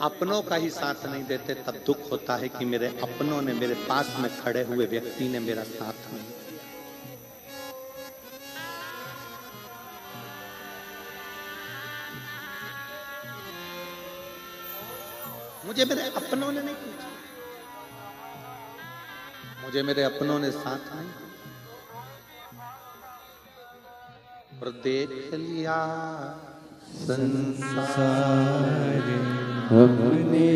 अपनों का ही साथ नहीं देते तब दुख होता है कि मेरे अपनों ने, मेरे पास में खड़े हुए व्यक्ति ने मेरा साथ नहीं। मुझे मेरे अपनों ने नहीं पूछा, मुझे मेरे अपनों ने साथ नहीं। और देख लिया संसार हमने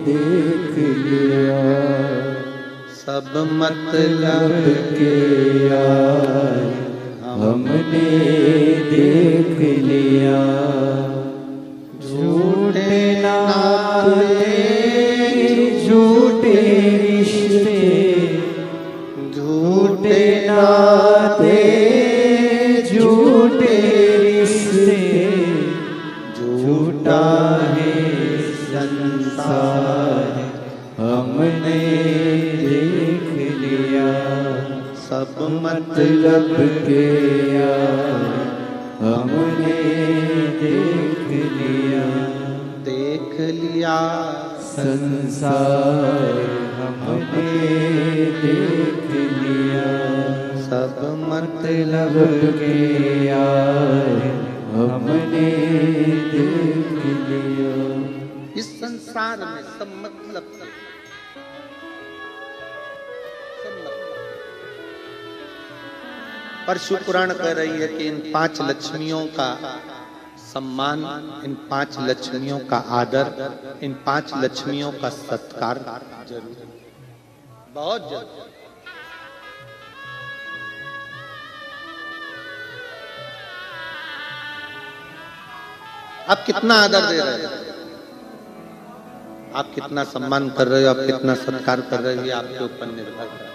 देख लिया, सब मतलब के यार हमने देख लिया। झूठे नाते झूठे रिश्ते, झूठे नाते झूठे रिश्ते, झूठा है संसार हमने देख लिया। सब मतलब के यार हमने देख लिया। देख लिया संसार हमने देख लिया। सब मतलब के यार हमने देख लिया। इस संसार में सब मतलब के, सब मतलब। पर शिव पुराण कह रही है कि इन 5 लक्ष्मियों का सम्मान, इन 5 लक्ष्मियों का आदर, इन 5 लक्ष्मियों का सत्कार जरूर, बहुत जरूर। आप कितना आदर दे रहे हो, आप कितना सम्मान कर रहे हो, आप कितना सत्कार कर रहे हो, ये आपके ऊपर निर्भर है।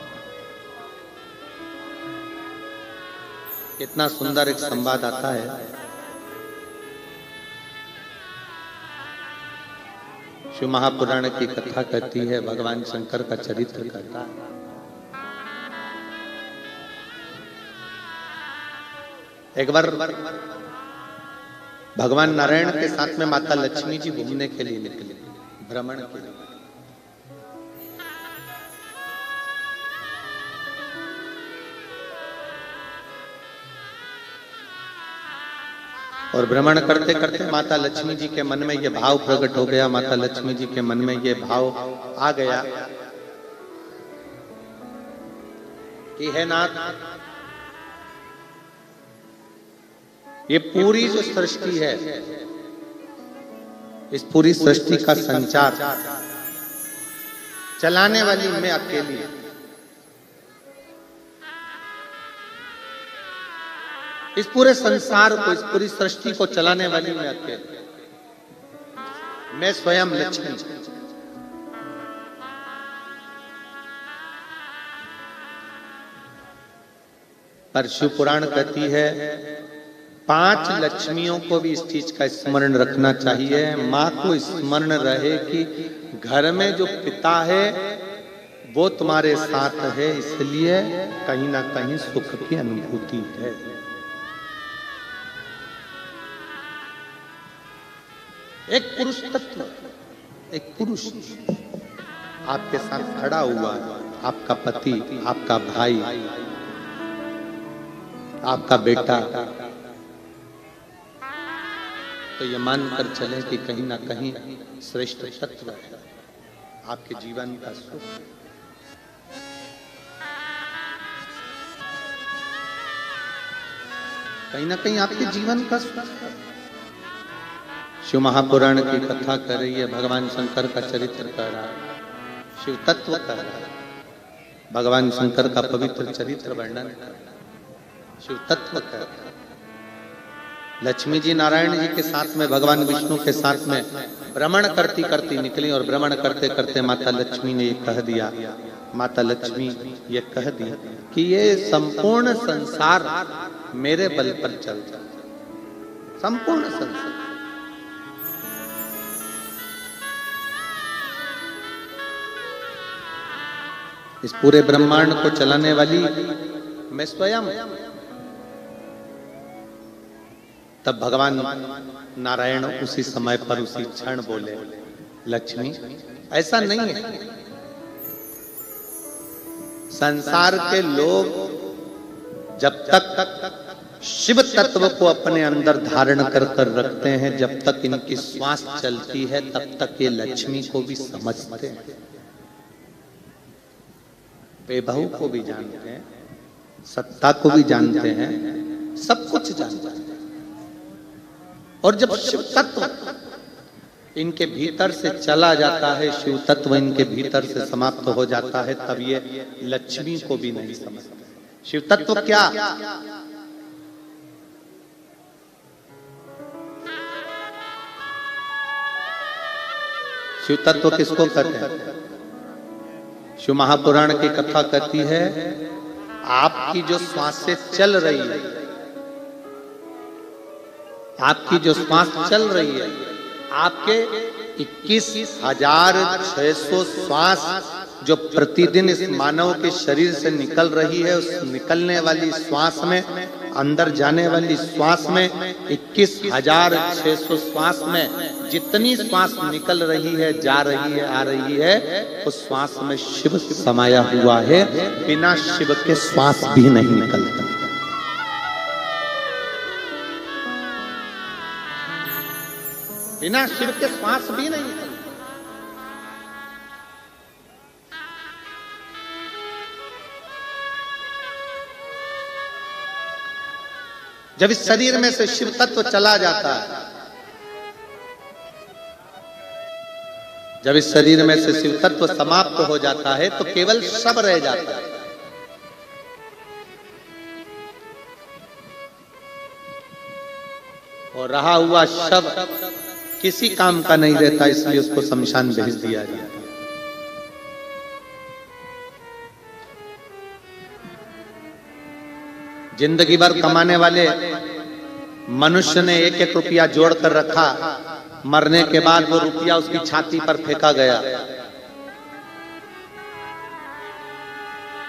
कितना सुंदर एक संवाद आता है। शिव महापुराण की कथा कहती है, भगवान शंकर का चरित्र कहता है। एक बार भगवान नारायण के साथ में माता लक्ष्मी जी घूमने के लिए निकले, भ्रमण के लिए। और भ्रमण करते करते माता लक्ष्मी जी के मन में ये भाव प्रकट हो गया, माता लक्ष्मी जी के मन में ये भाव आ गया कि है नाथ, ये पूरी जो सृष्टि है, इस पूरी सृष्टि का संचार चलाने वाली मैं अकेली हूं। इस पूरे संसार को, इस पूरी सृष्टि को चलाने वाली मैं अकेली, मैं स्वयं लक्ष्मी। पर शिव पुराण कहती है 5 लक्ष्मियों को भी इस चीज का स्मरण रखना चाहिए। माँ को स्मरण रहे कि घर में जो पिता है वो तुम्हारे साथ है, इसलिए कहीं ना कहीं सुख की अनुभूति है। एक पुरुष तत्व, एक पुरुष आपके साथ खड़ा हुआ है, आपका पति, आपका भाई, आपका बेटा, तो ये मानकर चले कि कहीं ना कहीं श्रेष्ठ तत्व है आपके जीवन का सुख। कहीं ना कहीं आपके जीवन का सुख। शिव महापुराण की कथा कर रही है, भगवान शंकर का चरित्र कर रहा है, शिव तत्व कर रहा है, भगवान शंकर का पवित्र चरित्र वर्णन कर रहा है, शिव तत्व कर रहा है। लक्ष्मी जी नारायण जी के साथ में, भगवान विष्णु के साथ में भ्रमण करती करती निकली और भ्रमण करते करते माता लक्ष्मी ने ये कह दिया, माता लक्ष्मी ये कह दी कि ये संपूर्ण संसार मेरे बल पर चलता, संपूर्ण संसार। इस पूरे ब्रह्मांड को चलाने वाली मैं स्वयं। तब भगवान नारायण उसी समय पर, उसी क्षण बोले, लक्ष्मी। ऐसा नहीं है। संसार के लोग जब तक शिव तत्व को अपने अंदर धारण कर कर रखते हैं, जब तक इनकी श्वास चलती है तब तक ये लक्ष्मी को भी समझते हैं, बेबहू को भी जानते हैं, सत्ता को भी जानते हैं, सब कुछ जानते हैं। और जब शिव तत्व इनके भीतर से चला जाता है, शिव तत्व इनके भीतर से समाप्त हो जाता है, तब ये लक्ष्मी को भी नहीं समझते। शिव तत्व क्या? शिव तत्व किसको कहते हैं? शिव महापुराण की कथा कहती है, आपकी जो श्वासें चल रही है, आपकी जो श्वास चल रही है, आपके 21,600 श्वास जो प्रतिदिन इस मानव के शरीर से निकल रही है, उस निकलने वाली श्वास में, अंदर जाने वाली श्वास में, 21,600 श्वास में जितनी श्वास निकल रही है, जा रही है, आ रही है, उस श्वास में शिव समाया हुआ है। बिना शिव के श्वास भी नहीं निकलता। बिना शिव के श्वास भी नहीं निकलता। जब इस शरीर में से शिव तत्व चला जाता है, जब इस शरीर में से शिव तत्व समाप्त हो जाता है, तो केवल शव रह जाता है। और रहा हुआ शव किसी काम का नहीं रहता, इसलिए उसको शमशान भेज दिया जाता है। जिंदगी भर कमाने वाले मनुष्य ने 1-1 रुपया जोड़ कर रखा, मरने के बाद वो रुपया उसकी छाती पर फेंका गया।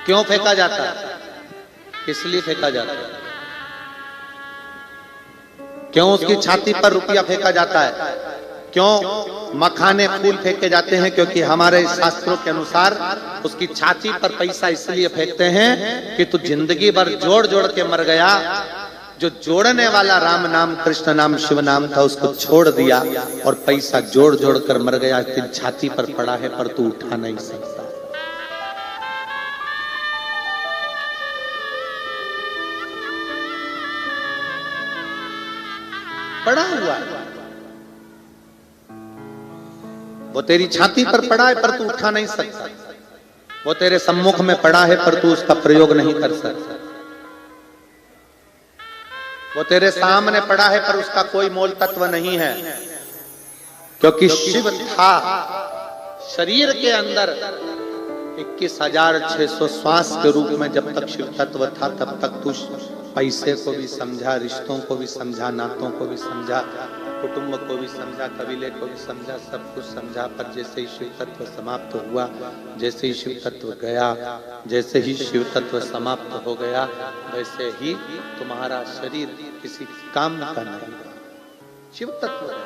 क्यों फेंका जाता है? किस लिए फेंका जाता है? क्यों उसकी छाती पर रुपया फेंका जाता है? क्यों मखाने फूल फेंके जाते हैं? क्योंकि हमारे शास्त्रों के अनुसार उसकी छाती पर पैसा इसलिए फेंकते हैं कि तू जिंदगी भर जोड़ जोड़ के मर गया। जो जोड़ने वाला राम नाम, कृष्ण नाम, शिव नाम था, उसको छोड़ दिया और पैसा जोड़ जोड़ कर मर गया। फिर छाती पर पड़ा है, पर तू उठा नहीं सकता। पड़ा हुआ है, वो तेरी छाती पर पड़ा है, पर तू उठा नहीं सकता। वो तेरे सम्मुख में पड़ा है, पर तू उसका प्रयोग नहीं कर सकता। वो तेरे सामने पड़ा है, पर उसका कोई मोल तत्व नहीं है, क्योंकि शिव था शरीर के अंदर। 21,600 श्वास के रूप में जब तक शिव तत्व था, तब तक तू पैसे को भी समझा, रिश्तों को भी समझा, नातों को भी समझा, कुटुंब को भी समझा, कबीले को भी समझा, सब कुछ समझा। पर जैसे ही शिव तत्व समाप्त हुआ, जैसे ही शिव तत्व गया, जैसे ही शिव तत्व समाप्त हो गया, वैसे ही तुम्हारा शरीर किसी काम का नहीं। शिव तत्व है।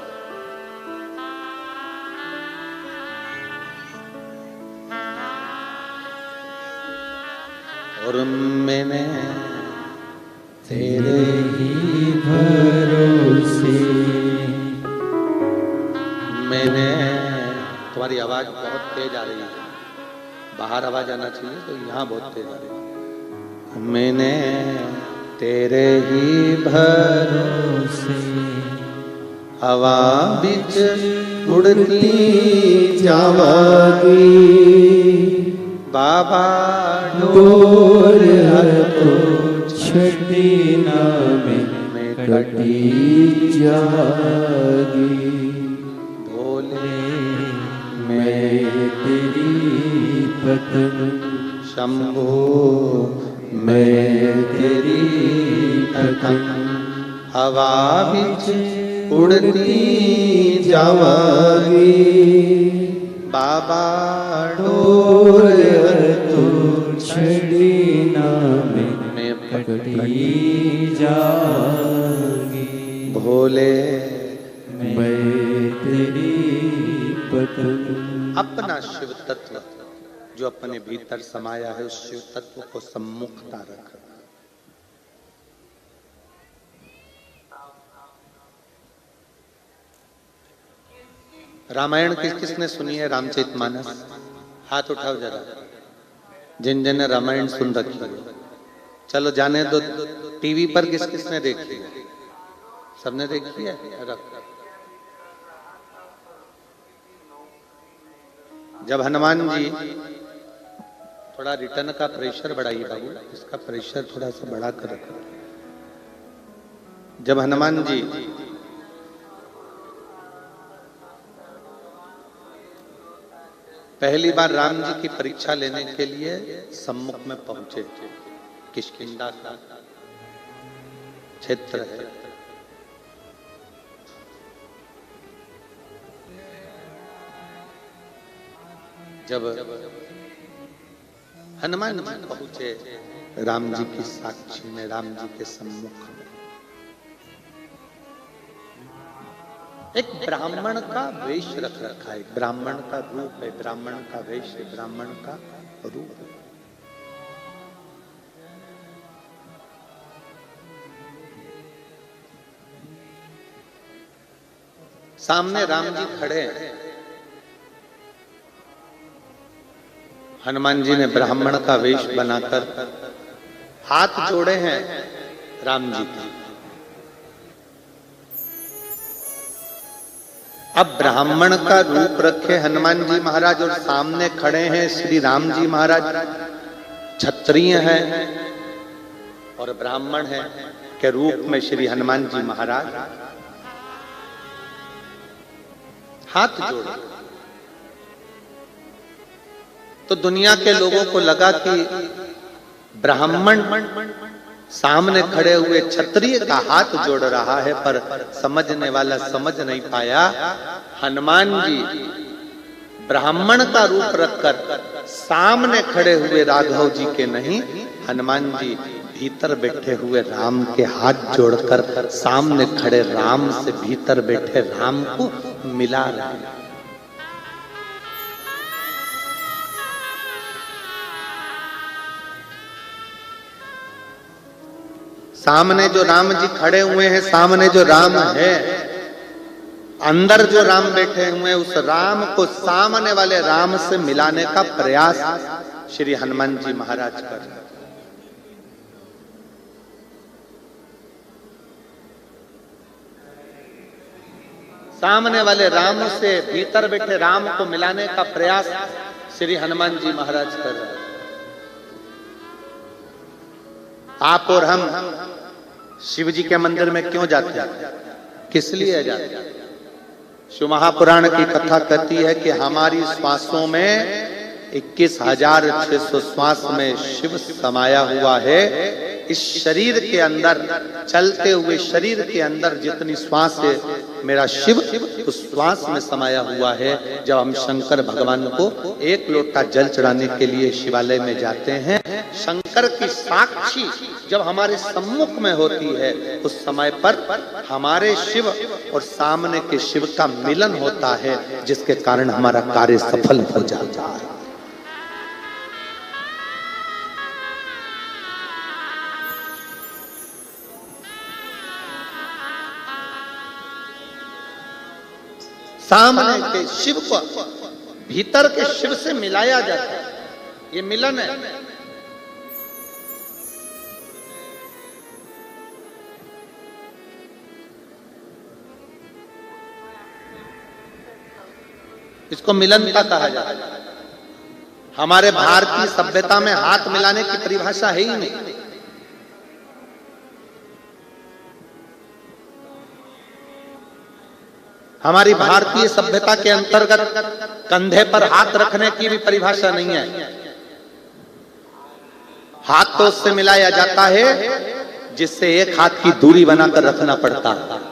और मैंने तेरे ही भरोसे, मैंने, तुम्हारी आवाज बहुत तेज आ रही है, बाहर आवाज आना चाहिए, तो यहाँ बहुत तेज आ रही है। मैंने तेरे ही भरोसे हवा बिच उड़ती जावागी, बाबा डोर हर तो छठी नामे कटी जागी। भोले मैं तेरी पत्नी, शंभो मैं तेरी पत्नी, हवा बिच उड़ती जावागी, बाबा डोर तो छड़ी नामे कटी जागी। भोले मैं तेरी पत्नी, पतन। अपना शिव तत्व जो अपने भीतर समाया है, उस शिव तत्व को सम्मुखता रख। रामायण किसने सुनी है? रामचरितमानस। हाथ उठाओ जरा, जिन जिन ने रामायण सुन रखी है। चलो जाने दो, टीवी पर किसने देखी है? सबने देखी है। जब हनुमान जी, थोड़ा रिटर्न का प्रेशर बढ़ाइए बाबू, इसका प्रेशर थोड़ा सा बढ़ा कर रखो। जब हनुमान जी पहली बार राम जी की परीक्षा लेने के लिए सम्मुख में पहुंचे, किष्किंधा का क्षेत्र है, जब हनुमान जी पहुंचे राम जी की साक्षी में, राम जी के सम्मुख में, एक ब्राह्मण का वेश रख रखा है, ब्राह्मण का रूप है, ब्राह्मण का वेश है, ब्राह्मण का रूप है। सामने राम जी खड़े हैं, हनुमान जी ने ब्राह्मण का वेश बनाकर हाथ जोड़े हैं राम जी के। अब ब्राह्मण का रूप रखे हनुमान जी महाराज और सामने खड़े हैं श्री राम जी महाराज, क्षत्रिय हैं और ब्राह्मण हैं के रूप में श्री हनुमान जी महाराज हाथ जोड़े। तो दुनिया के लोगों को लगा कि ब्राह्मण सामने खड़े हुए क्षत्रिय का हाथ जोड़ रहा है, पर समझने वाला समझ नहीं पाया हनुमान जी ब्राह्मण का रूप रखकर सामने खड़े हुए राघव जी के नहीं, हनुमान जी भीतर बैठे हुए राम के हाथ जोड़कर सामने खड़े राम से भीतर बैठे राम को मिला रहे हैं। सामने जो राम जी खड़े हुए हैं, सामने जो राम है, अंदर जो राम बैठे हुए हैं, उस राम को सामने वाले राम से मिलाने का प्रयास श्री हनुमान जी महाराज कर रहे हैं। सामने वाले राम से भीतर बैठे राम को मिलाने का प्रयास श्री हनुमान जी महाराज कर रहे हैं। आप और हम शिव जी के मंदिर में क्यों जाते हैं? किस लिए जाते हैं? शिव महापुराण की कथा कहती है कि हमारी श्वासों में 21,600 श्वास में शिव समाया हुआ है। इस शरीर के अंदर, चलते हुए शरीर के अंदर जितनी श्वास है, मेरा शिव उस श्वास में समाया हुआ है। जब हम शंकर भगवान को एक लोटा जल चढ़ाने के लिए शिवालय में जाते हैं, शंकर की साक्षी जब हमारे सम्मुख में होती है, उस समय पर हमारे शिव और सामने के शिव का मिलन होता है, जिसके कारण हमारा कार्य सफल हो जाता है। सामने के शिव को भीतर के शिव से मिलाया जाता है, ये मिलन है। इसको मिलनता कहा जाता है। हमारे भारतीय सभ्यता में हाथ मिलाने की परिभाषा है ही नहीं। हमारी भारतीय सभ्यता के अंतर्गत कंधे पर हाथ रखने की भी परिभाषा नहीं है। हाथ तो उससे मिलाया जाता है जिससे एक हाथ की दूरी बनाकर रखना पड़ता है।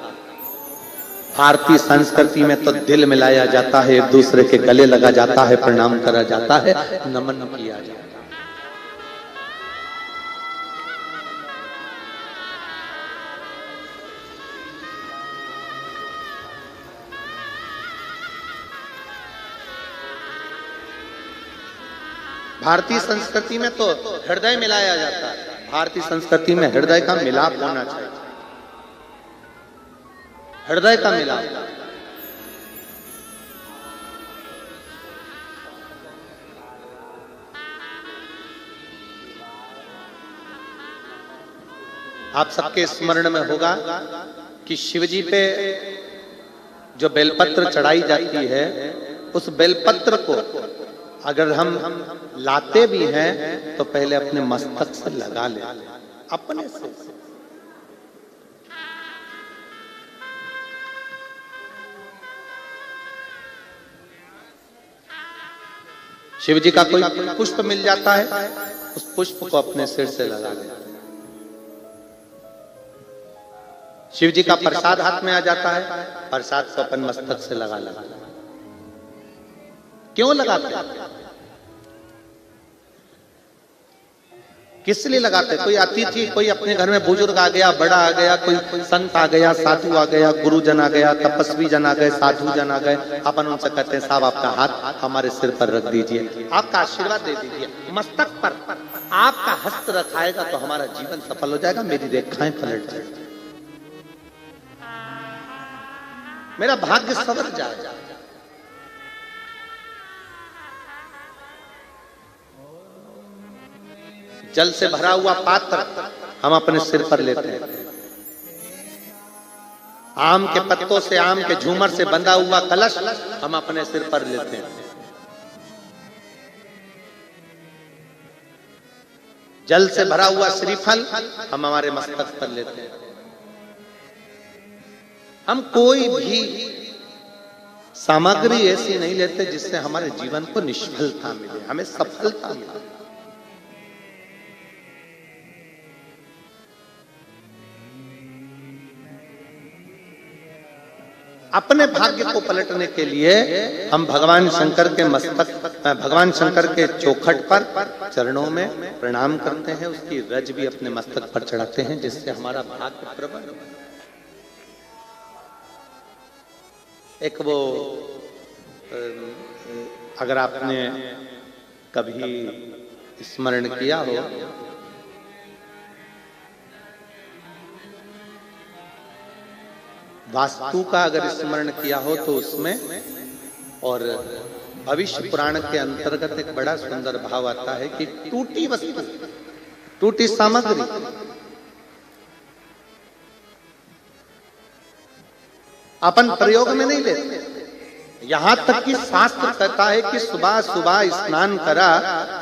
भारतीय संस्कृति में तो दिल मिलाया जाता है, एक दूसरे के गले लगा जाता है, प्रणाम करा जाता है, नमन किया जाता है। भारतीय संस्कृति में तो हृदय मिलाया जाता है, भारतीय संस्कृति में हृदय का मिलाप होना चाहिए, हृदय का मिलाप। आप सबके स्मरण में होगा कि शिवजी पे जो बेलपत्र चढ़ाई जाती है, उस बेलपत्र को अगर हम लाते भी हैं तो पहले अपने मस्तक से लगा ले, अपने से। शिवजी का कोई पुष्प मिल जाता है, उस पुष्प को अपने सिर से लगा लेते हैं। शिव जी का प्रसाद हाथ में आ जाता है, प्रसाद को अपन मस्तक से लगा लगा। क्यों लगाते हैं? किस लिए लगाते? कोई अतिथि, कोई अपने घर में बुजुर्ग आ गया, बड़ा आ गया, कोई संत आ गया, साधु आ गया, गुरुजन आ गया, तपस्वी जन आ गए, साधु जन आ गए, अपन उनसे कहते हैं साहब आपका हाथ हमारे सिर पर रख दीजिए, आपका आशीर्वाद दे दीजिए, मस्तक पर आपका हस्त रखाएगा तो हमारा जीवन सफल हो जाएगा, मेरी रेखाएं पलट जाएगी, मेरा भाग्य सवर जाएगा। जल से भरा हुआ पात्र हम अपने सिर पर लेते हैं, आम के पत्तों से, आम के झूमर से बंधा हुआ कलश हम अपने सिर पर लेते हैं, जल से भरा हुआ श्रीफल हम हमारे मस्तक पर लेते हैं। हम कोई भी सामग्री ऐसी नहीं लेते जिससे हमारे जीवन को निष्फलता मिले, हमें सफलता मिले। अपने भाग्य को पलटने के लिए हम भगवान शंकर के मस्तक, भगवान शंकर के चौखट पर चरणों में प्रणाम करते हैं, उसकी रज भी अपने मस्तक पर चढ़ाते हैं, जिससे हमारा भाग्य प्रबल हो। एक वो अगर आपने कभी स्मरण किया हो, वास्तु का अगर स्मरण किया हो तो उसमें, और भविष्य पुराण के अंतर्गत एक बड़ा सुंदर भाव आता है कि टूटी वस्तु, टूटी सामग्री अपन प्रयोग में नहीं लेते। यहां तक कि शास्त्र कहता है कि सुबह सुबह स्नान करा,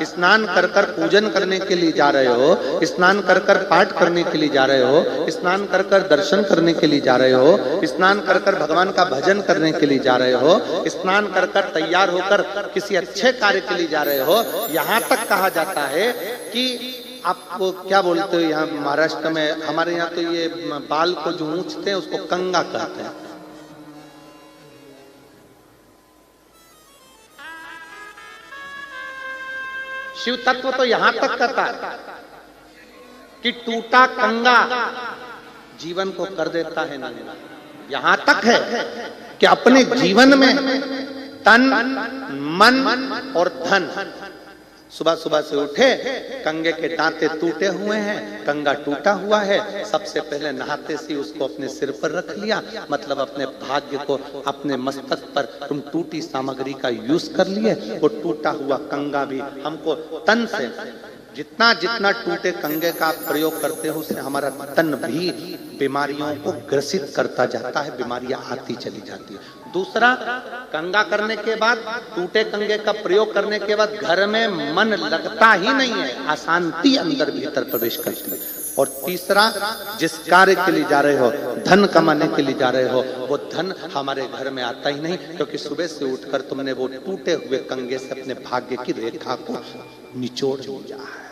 स्नान कर कर पूजन करने के लिए जा रहे हो, स्नान कर कर पाठ करने के लिए जा रहे हो, स्नान कर कर दर्शन करने के लिए जा रहे हो, स्नान कर कर भगवान का भजन करने के लिए जा रहे हो, स्नान कर कर तैयार होकर किसी अच्छे कार्य के लिए जा रहे हो। यहां तक कहा जाता है कि आपको क्या बोलते हो, यहाँ महाराष्ट्र में, हमारे यहाँ तो ये बाल को जो ऊंचते हैं उसको कंगा कहते हैं। शिव तत्व तो यहां तक कहता है कि टूटा कंगा जीवन को कर देता है ना। यहां तक है कि अपने जीवन में तन, मन और धन, सुबह सुबह से उठे, कंगे के दांते टूटे हुए हैं, कंगा टूटा हुआ है, सबसे पहले नहाते से उसको अपने सिर पर रख लिया, मतलब अपने भाग्य को अपने मस्तक पर तुम टूटी सामग्री का यूज कर लिए। वो टूटा हुआ कंगा भी हमको तन से, जितना जितना टूटे कंगे का आप प्रयोग करते हो उससे हमारा तन भी बीमारियों को ग्रसित करता जाता है, बीमारियां आती चली जाती है। दूसरा, कंगा करने के बाद, टूटे कंगे का प्रयोग करने के बाद घर में मन लगता ही नहीं है, अशांति अंदर भीतर प्रवेश करती है। और तीसरा, जिस कार्य के लिए जा रहे हो, धन कमाने के लिए जा रहे हो, वो धन हमारे घर में आता ही नहीं, क्योंकि सुबह से उठकर तुमने वो टूटे हुए कंगे से अपने भाग्य की रेखा को निचोड़ लिया है।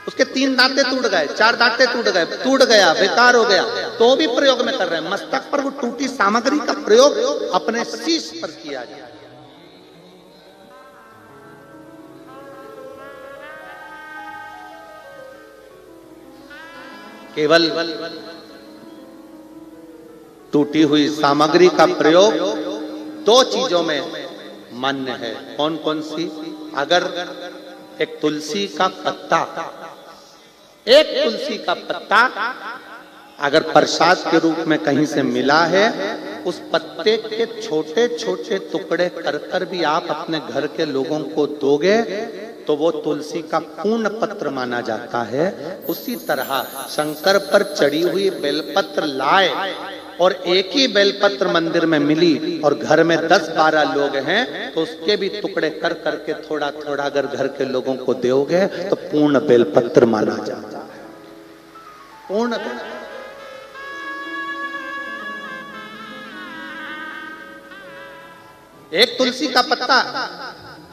उसके 3 दांते टूट गए, 4 दांते टूट गए, टूट गया, बेकार हो गया, तो भी प्रयोग में कर रहे हैं। मस्तक पर वो टूटी सामग्री का प्रयोग अपने शीश पर किया जाए। केवल टूटी हुई सामग्री का प्रयोग 2 चीजों में मान्य है। कौन कौन सी? अगर एक तुलसी का पत्ता, एक तुलसी का पत्ता अगर प्रसाद के रूप में कहीं से मिला है, उस पत्ते के छोटे छोटे टुकड़े कर कर भी आप अपने घर के लोगों को दोगे तो वो तुलसी का पूर्ण पत्र माना जाता है। उसी तरह शंकर पर चढ़ी हुई बेलपत्र लाए और एक ही बेलपत्र मंदिर में मिली और घर में 10-12 लोग हैं तो उसके भी टुकड़े कर करके थोड़ा थोड़ा अगर घर के लोगों को दोगे तो पूर्ण बेलपत्र माना जाता है। पूर्ण। एक तुलसी का पत्ता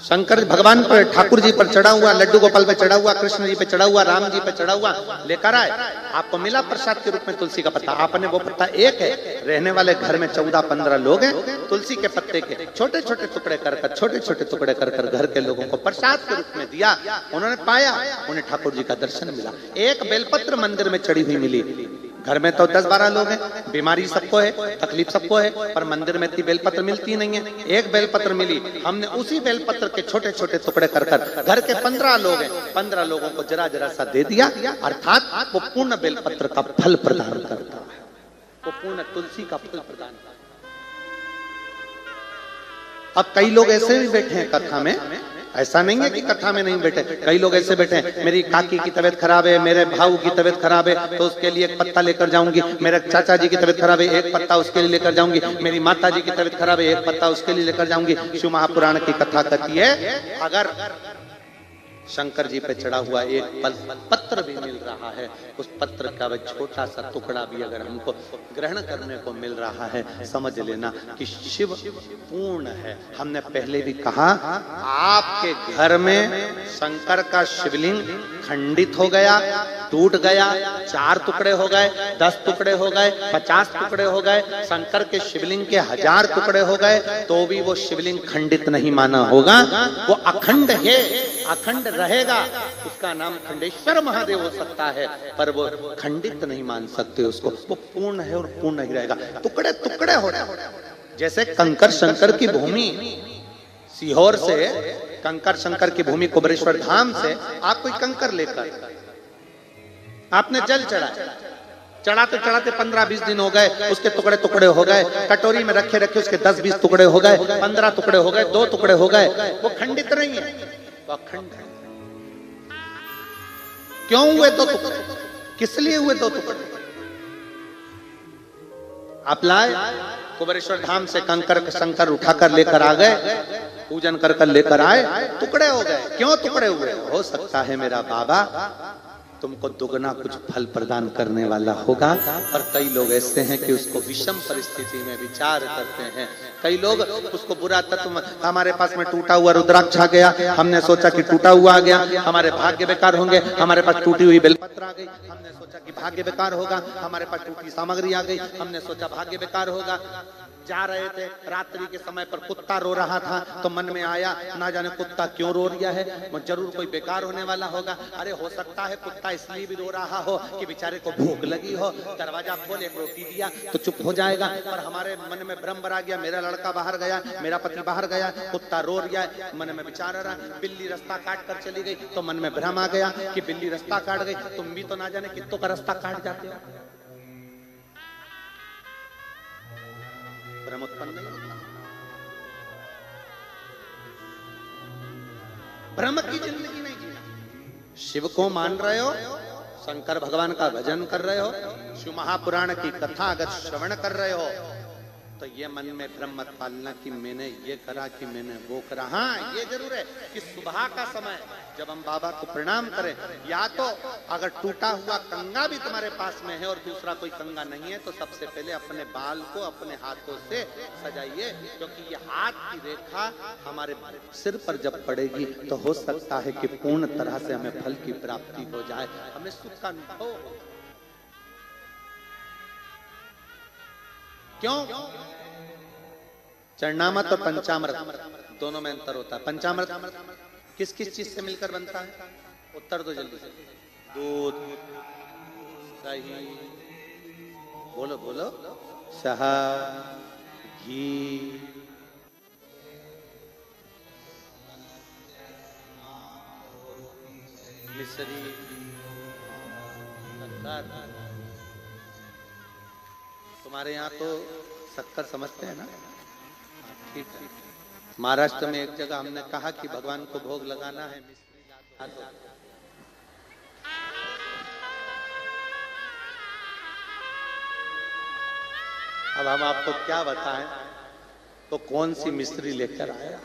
शंकर भगवान पर, ठाकुर जी पर चढ़ा हुआ, लड्डू गोपाल पे चढ़ा हुआ, कृष्ण जी पे चढ़ा हुआ, राम जी पे चढ़ा हुआ लेकर आए, आपको मिला प्रसाद के रूप में तुलसी का पत्ता। आपने वो पत्ता एक है, रहने वाले घर में 14-15 लोग हैं, तुलसी के पत्ते के छोटे छोटे टुकड़े कर कर, छोटे छोटे टुकड़े कर कर घर के लोगों को प्रसाद के रूप में दिया। उन्होंने पाया, उन्हें ठाकुर जी का दर्शन मिला। एक बेलपत्र मंदिर में चढ़ी हुई मिली। घर में तो 10-12 लोग हैं, बीमारी सबको है, तकलीफ सबको है, पर मंदिर में इतनी बेलपत्र मिलती नहीं है। एक बेलपत्र मिली, हमने उसी बेलपत्र के छोटे छोटे टुकड़े कर कर घर के 15 लोग हैं, 15 लोगों को जरा जरा सा दे दिया, अर्थात वो पूर्ण बेलपत्र का फल प्रदान करता है, वो पूर्ण तुलसी का फल प्रदान करता है। अब कई लोग ऐसे भी बैठे हैं कथा में, ऐसा नहीं है कि कथा में नहीं बैठे, कई लोग ऐसे बैठे हैं, मेरी काकी की तबीयत खराब है, मेरे भाऊ की तबीयत खराब है तो उसके लिए एक पत्ता लेकर जाऊंगी, मेरे चाचा जी की तबीयत खराब है एक पत्ता उसके लिए लेकर जाऊंगी, मेरी माता जी की तबीयत खराब है एक पत्ता उसके लिए लेकर जाऊंगी। शिव महापुराण की कथा कहती है अगर शंकर जी पे चढ़ा हुआ एक पत्र भी मिल रहा है, उस पत्र का वह छोटा सा टुकड़ा भी अगर हमको ग्रहण करने को मिल रहा है, समझ लेना कि शिव पूर्ण है। हमने पहले भी कहा, आपके घर में शंकर का शिवलिंग खंडित हो गया, टूट गया, 4 टुकड़े हो गए, 10 टुकड़े हो गए, 50 टुकड़े हो गए, शंकर के शिवलिंग के 1000 टुकड़े हो गए तो भी वो शिवलिंग खंडित नहीं माना होगा, वो अखंड है, अखंड रहेगा। उसका नाम खंडेश्वर महादेव हो सकता है पर वो खंडित नहीं मान सकते उसको, वो पूर्ण है और पूर्ण ही रहेगा। टुकड़े टुकड़े हो रहे, जैसे कंकर शंकर की भूमि सीहोर से, कंकर शंकर की भूमि कुबरेश्वर धाम से आप कोई कंकर लेकर आपने जल चढ़ाते चढ़ाते 15-20 दिन हो गए, उसके टुकड़े टुकड़े हो गए, कटोरी में रखे रखे उसके 10-20 टुकड़े हो गए, 15 टुकड़े हो गए, 2 टुकड़े हो गए, वो खंडित नहीं है, वो अखंड है। क्यों हुए 2 टुकड़े? किस लिए हुए 2 टुकड़े? आप लाए कुबरेश्वर धाम से कंकर शंकर उठाकर लेकर आ गए, पूजन कर कर लेकर आए, टुकड़े हो गए। क्यों टुकड़े हुए? हो सकता है मेरा बाबा तुमको दुगना कुछ फल प्रदान करने वाला होगा, पर कई लोग ऐसे हैं कि उसको विषम परिस्थिति में विचार करते हैं। कई लोग उसको बुरा तत्व, हमारे पास में टूटा हुआ रुद्राक्ष आ गया, हमने सोचा कि टूटा हुआ आ गया, हमारे भाग्य बेकार होंगे, हमारे पास टूटी हुई बेलपत्र आ गई, हमने सोचा कि भाग्य बेकार होगा, हमारे पास टूटी सामग्री आ गई, हमने सोचा भाग्य बेकार होगा। जा रहे थे रात्रि के समय पर कुत्ता रो रहा था तो मन में आया ना जाने कुत्ता क्यों रो रहा है, जरूर कोई बेकार होने वाला होगा। अरे हो सकता है कुत्ता इसलिए भी रो रहा हो कि बेचारे को भूख लगी हो, दरवाजा खोल एक रोटी दिया तो चुप हो जाएगा, पर हमारे मन में भ्रम भरा गया, मेरा लड़का बाहर गया, मेरा पति बाहर गया, कुत्ता रो रहा है, मन में विचार आ रहा, बिल्ली रास्ता काट कर चली गई तो मन में भ्रम आ गया कि बिल्ली रास्ता काट गई, तुम भी तो ना जाने कितनों का रास्ता काट जाते हो, भ्रम उत्पन्न नहीं होता। भ्रम की जिंदगी नहीं जीना। शिव को मान रहे हो, शंकर भगवान का भजन कर रहे हो, शिव महापुराण की कथा अगर श्रवण कर रहे हो तो ये मन में भ्रम मत पालना कि मैंने ये करा कि मैंने वो करा। हाँ ये जरूर है कि सुबह का समय जब हम बाबा को प्रणाम करें, या तो अगर टूटा हुआ कंगा भी तुम्हारे पास में है और दूसरा कोई कंगा नहीं है तो सबसे पहले अपने बाल को अपने हाथों से सजाइए, क्योंकि ये हाथ की रेखा हमारे सिर पर जब पड़ेगी तो हो सकता है कि पूर्ण तरह से हमें फल की प्राप्ति हो जाए, हमें सुख का अनुभव हो। क्यों? चरणामृत और पंचामृत दोनों में अंतर होता है। पंचामृत किस किस चीज से मिलकर बनता है? उत्तर दो जल्दी से। दूध, दही, बोलो बोलो, शहद, घी, मिश्री, शक्कर। तुम्हारे यहाँ तो शक्कर समझते हैं ना? ठीक है। महाराष्ट्र में एक जगह हमने कहा कि भगवान को भोग लगाना है, मिश्री ला दो। अब हम आपको क्या बताएं, तो कौन सी मिश्री लेकर आया?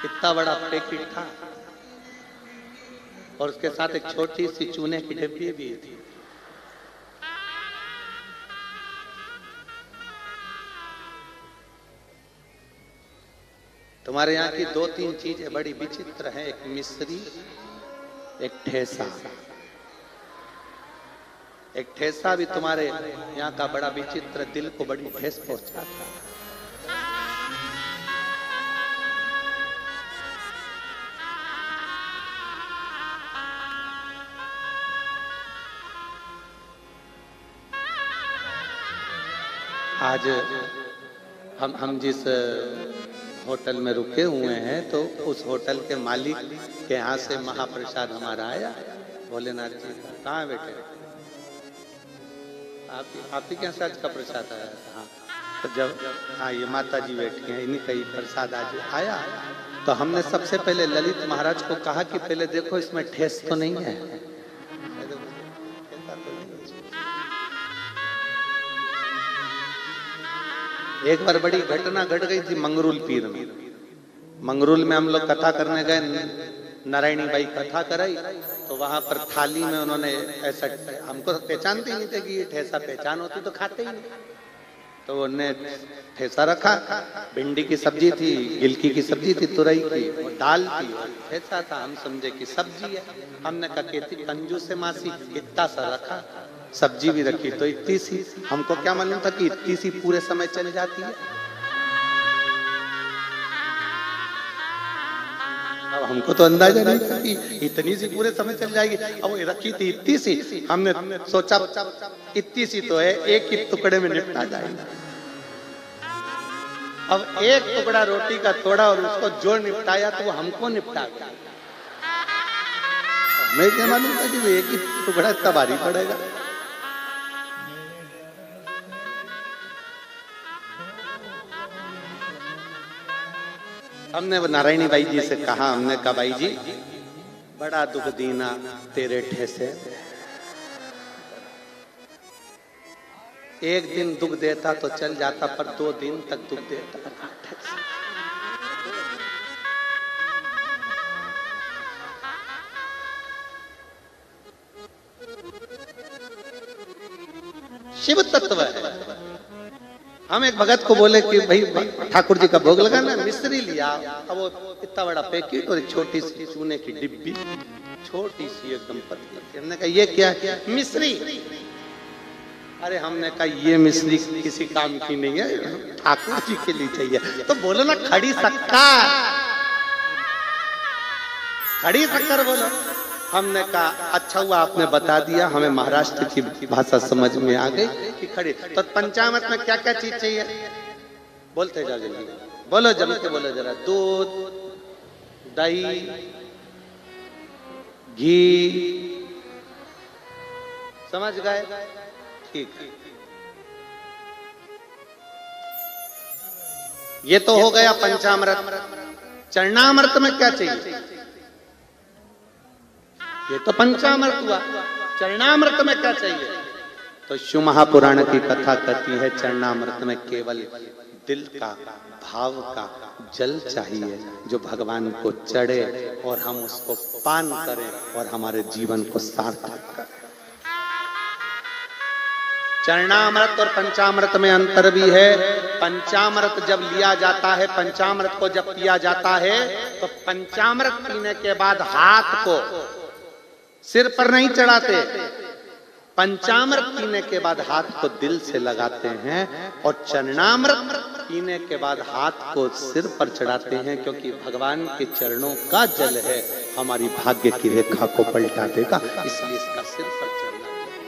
इतना बड़ा पैकेट था और उसके साथ एक छोटी सी चूने की डिब्बी भी थी। तुम्हारे यहाँ की 2-3 चीजें बड़ी विचित्र हैं, एक मिश्री, एक ठेसा। एक ठेसा भी तुम्हारे यहाँ का बड़ा विचित्र, दिल को बड़ी ठेस पहुंचाता। आज हम जिस होटल में रुके हुए हैं तो उस होटल के मालिक के यहाँ से महाप्रसाद हमारा आया, भोलेनाथ जी का। कहाँ बैठे? आप ही के यहाँ का प्रसाद आया था। हाँ, तो जब हाँ ये माता जी बैठी हैं, इन्हीं का ही प्रसाद आज आया। तो हमने सबसे पहले ललित महाराज को कहा कि पहले देखो इसमें ठेस तो नहीं है। एक बार बड़ी घटना घट गई थी मंगरूल पीर में। मंगरूल में हम लोग कथा करने गए, नारायणी बाई कथा कराई, तो वहां पर थाली में उन्होंने ऐसा, हमको पहचानते ही नहीं थे कि ये ठेसा, पहचान होती तो खाते ही नहीं। तो उन्होंने ठेसा रखा, भिंडी की सब्जी थी, गिलकी की सब्जी थी, तुरई की, दाल थी, ठेसा था। हम समझे कि सब्जी है। हमने कहा कि कंजूस से मासी, इतना सा रखा, सब्जी भी रखी तो इतनी सी। हमको क्या मालूम था कि इतनी सी पूरे समय चल जाती है। अब हमको तो अंदाजा नहीं था कि इतनी सी पूरे समय चल जाएगी। अब वो रखी थी इतनी सी, हमने सोचा इतनी सी तो है, एक ही टुकड़े में निपटा जाएगा। अब एक टुकड़ा रोटी का थोड़ा और उसको जो निपटाया तो वो हमको निपटा गया। मैं क्या मालूम था कि वो एक ही टुकड़ा इतना भारी पड़ेगा। हमने नारायणी बाई जी से कहा, हमने कहा बाई जी बड़ा दुख दीना तेरे ठेसे, एक दिन दुख देता तो चल जाता, पर 2 दिन तक दुख देता ठेसे। शिव तत्व है। हम एक भगत को बोले कि भाई ठाकुर जी का भोग लगाना, मिश्री लिया। अब वो इतना बड़ा पैकेट और एक छोटी सी चूने की डिब्बी, छोटी सी एकदम पतली। हमने कहा ये क्या? मिश्री। अरे हमने कहा ये मिश्री किसी काम की नहीं है, ठाकुर जी के लिए चाहिए। तो बोलो ना खड़ी शक्कर, खड़ी शक्कर बोलो। हमने कहा अच्छा हुआ आपने बता दिया, हमें महाराष्ट्र की भाषा समझ में आ गई कि खड़ी। तो पंचामृत में क्या क्या चीज चाहिए? बोलते जाओ जल्दी, बोलो जम के बोलो जरा। दूध, दही, घी, समझ गए? ठीक। ये तो हो गया पंचामृत। चरणामृत में क्या चाहिए? ये तो पंचामृत हुआ। चरणामृत में क्या चाहिए? तो शिव महापुराण की कथा कहती है चरणामृत में केवल दिल का, भाव का जल चाहिए, जो भगवान को चढ़े और हम उसको पान करें और हमारे जीवन को सार्थक करें। चरणामृत और पंचामृत में अंतर भी है। पंचामृत जब लिया जाता है, पंचामृत को जब पिया जाता है, तो पंचामृत पीने के बाद हाथ को सिर पर नहीं चढ़ाते, पंचामृत पीने के बाद हाथ को दिल से लगाते हैं, और चरणामृत पीने के बाद हाथ को सिर पर चढ़ाते हैं, क्योंकि भगवान के चरणों का जल है, हमारी भाग्य की रेखा को पलटा देगा, इसलिए इसका सिर पर चढ़ना चाहिए।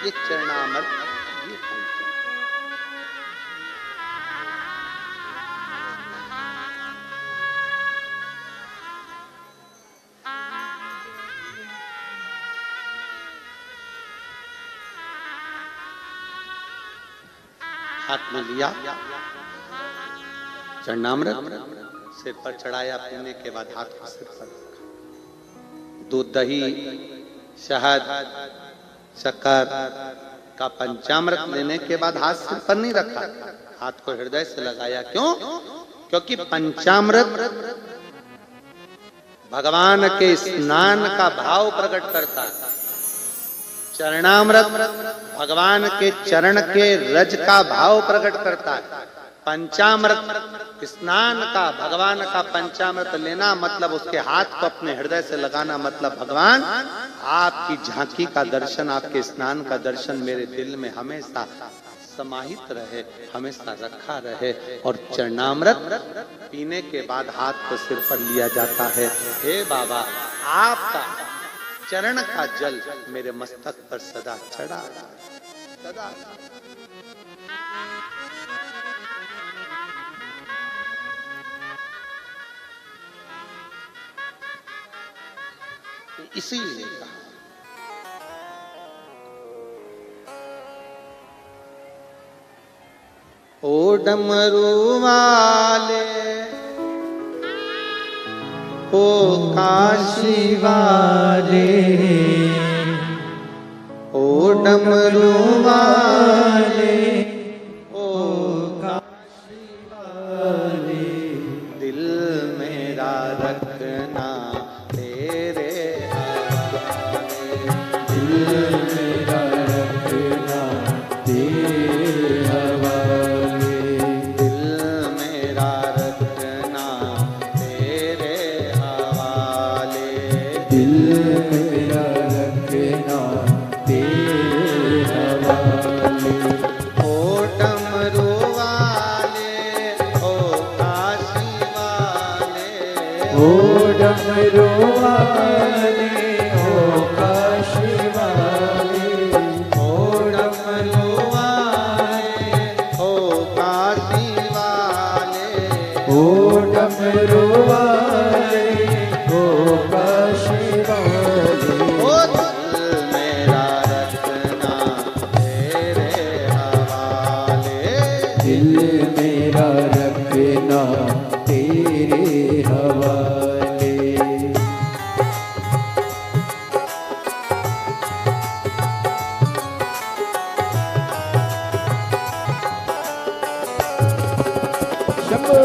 ये चरणामृत हाथ में लिया, चरणामृत सिर पर चढ़ाया, पीने के बाद हाथ को सिर पर रखा। दूध, दही, शहद, शक्कर का पंचामृत लेने के बाद हाथ सिर पर नहीं रखा, हाथ को हृदय से लगाया। क्यों? क्योंकि पंचामृत भगवान के स्नान का भाव प्रकट करता है। चरणामृत भगवान के चरण के रज का भाव प्रकट करता है। पंचामृत स्नान का, भगवान का पंचामृत लेना मतलब उसके हाथ को अपने हृदय से लगाना, मतलब भगवान आपकी झांकी का दर्शन, आपके स्नान का दर्शन मेरे दिल में हमेशा समाहित रहे, हमेशा रखा रहे। और चरणामृत पीने के बाद हाथ को सिर पर लिया जाता है। हे बाबा, आपका चरण का जल मेरे मस्तक पर सदा चढ़ा, सदा। इसीलिए कहा ओ डमरू वाले, ओ काशी वाले, ओ डमरू वाले, ओ काशी वाले, दिल मेरा रखना तेरे हवाले, दिल मेरा रखना तेरे हवाले, दिल मेरा रखना तेरे हवाले, दिल मेरा रखना तेरे हवाले। ओ डमरू वाले, ओ काशी वाले, ओ डमरू वाले, ओ काशी वाले, ओ डमरू वाले, ओ काशी वाले, ओ डमरू वाले, ओ काशी वाले, ओ दिल मेरा रखना तेरे हवाले, दिल मेरा रखना तेरे हवाले। शंभो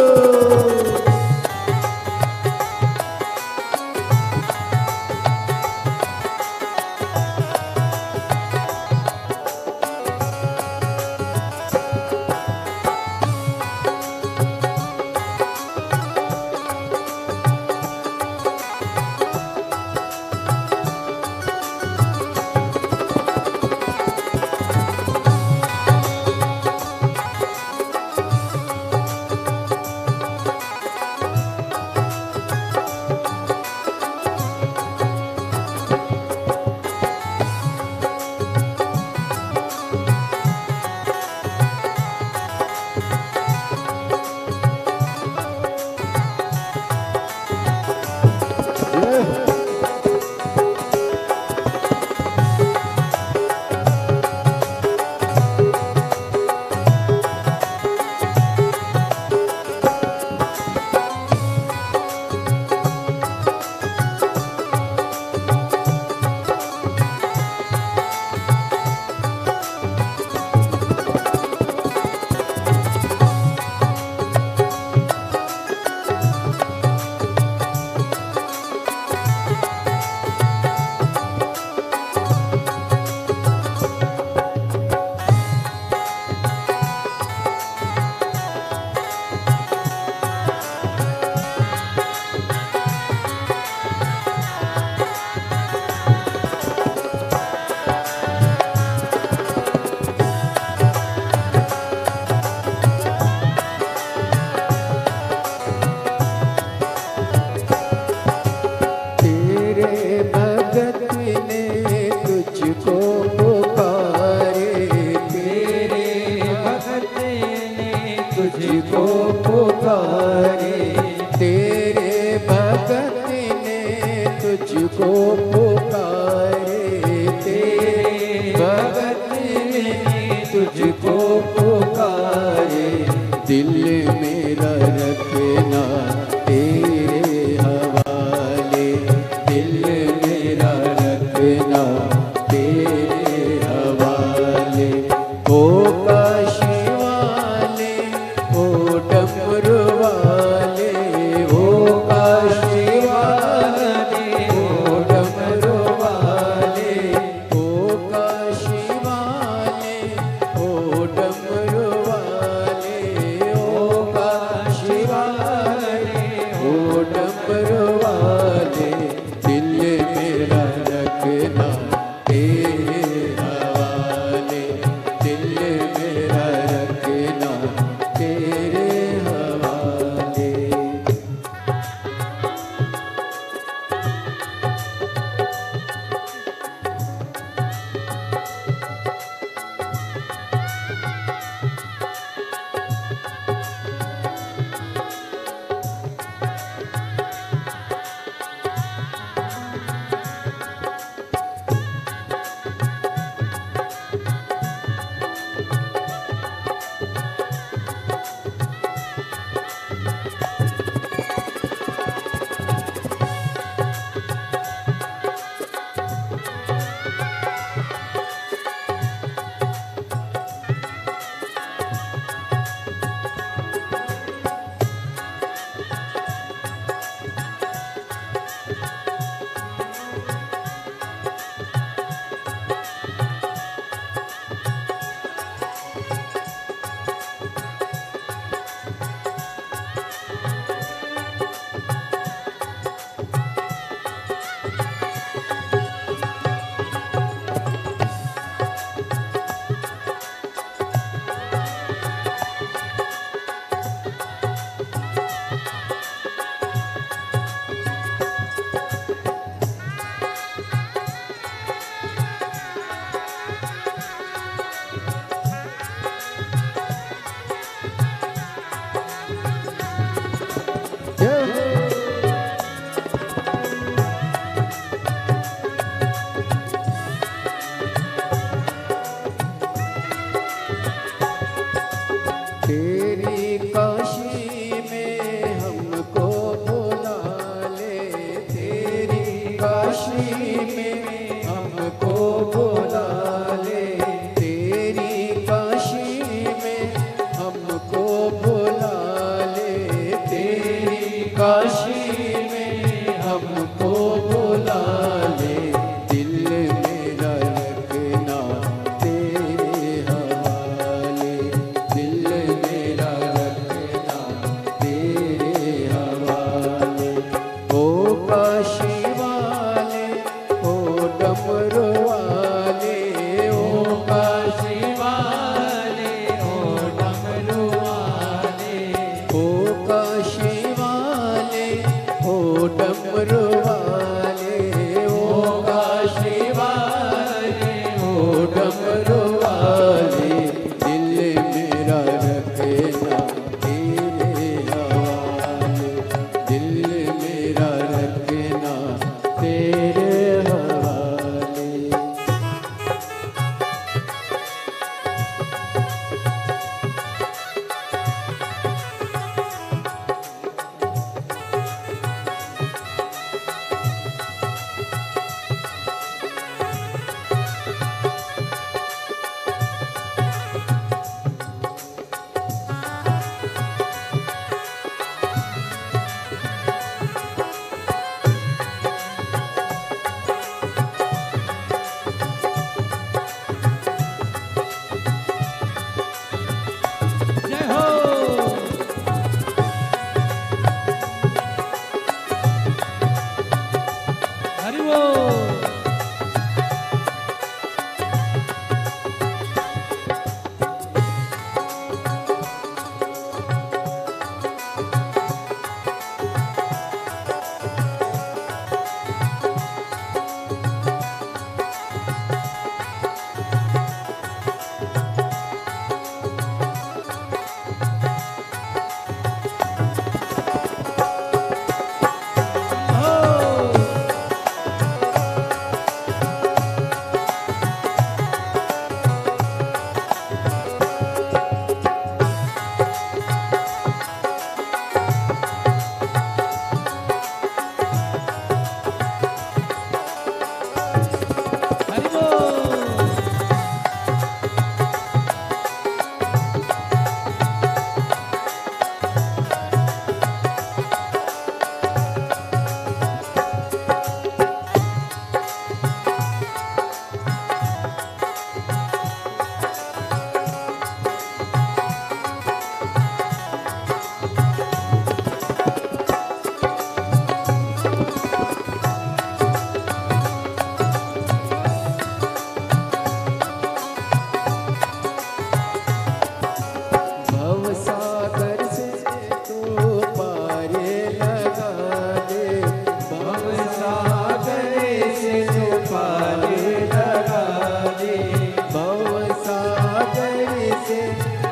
तुझको पुकारे, तेरे भगत ने तुझको पुकारे। में हमको बुला ले, तेरी काशी में हमको बुला ले, तेरी काशी में हमको बुला ले। दिल मेरा रखना तेरे हवाले, दिल मेरा रखना तेरे हवाले। ओ काशी वाले, ओ डमरू वाले, ओ काशी वाले, ओ डमरू वाले, ओ काशी वाले, ओ डमरू वाले, ओ काशी वाले, ओ डमरू वाले। दिल मेरा रखना तेरे हवाले, दिल मेरा रखना तेरे हवाले। जय हो। हरि बोल। हरि बोल। भवसागर से तू पारे लगा दे, भवसागर से तू पारे लगा दे, भवसागर से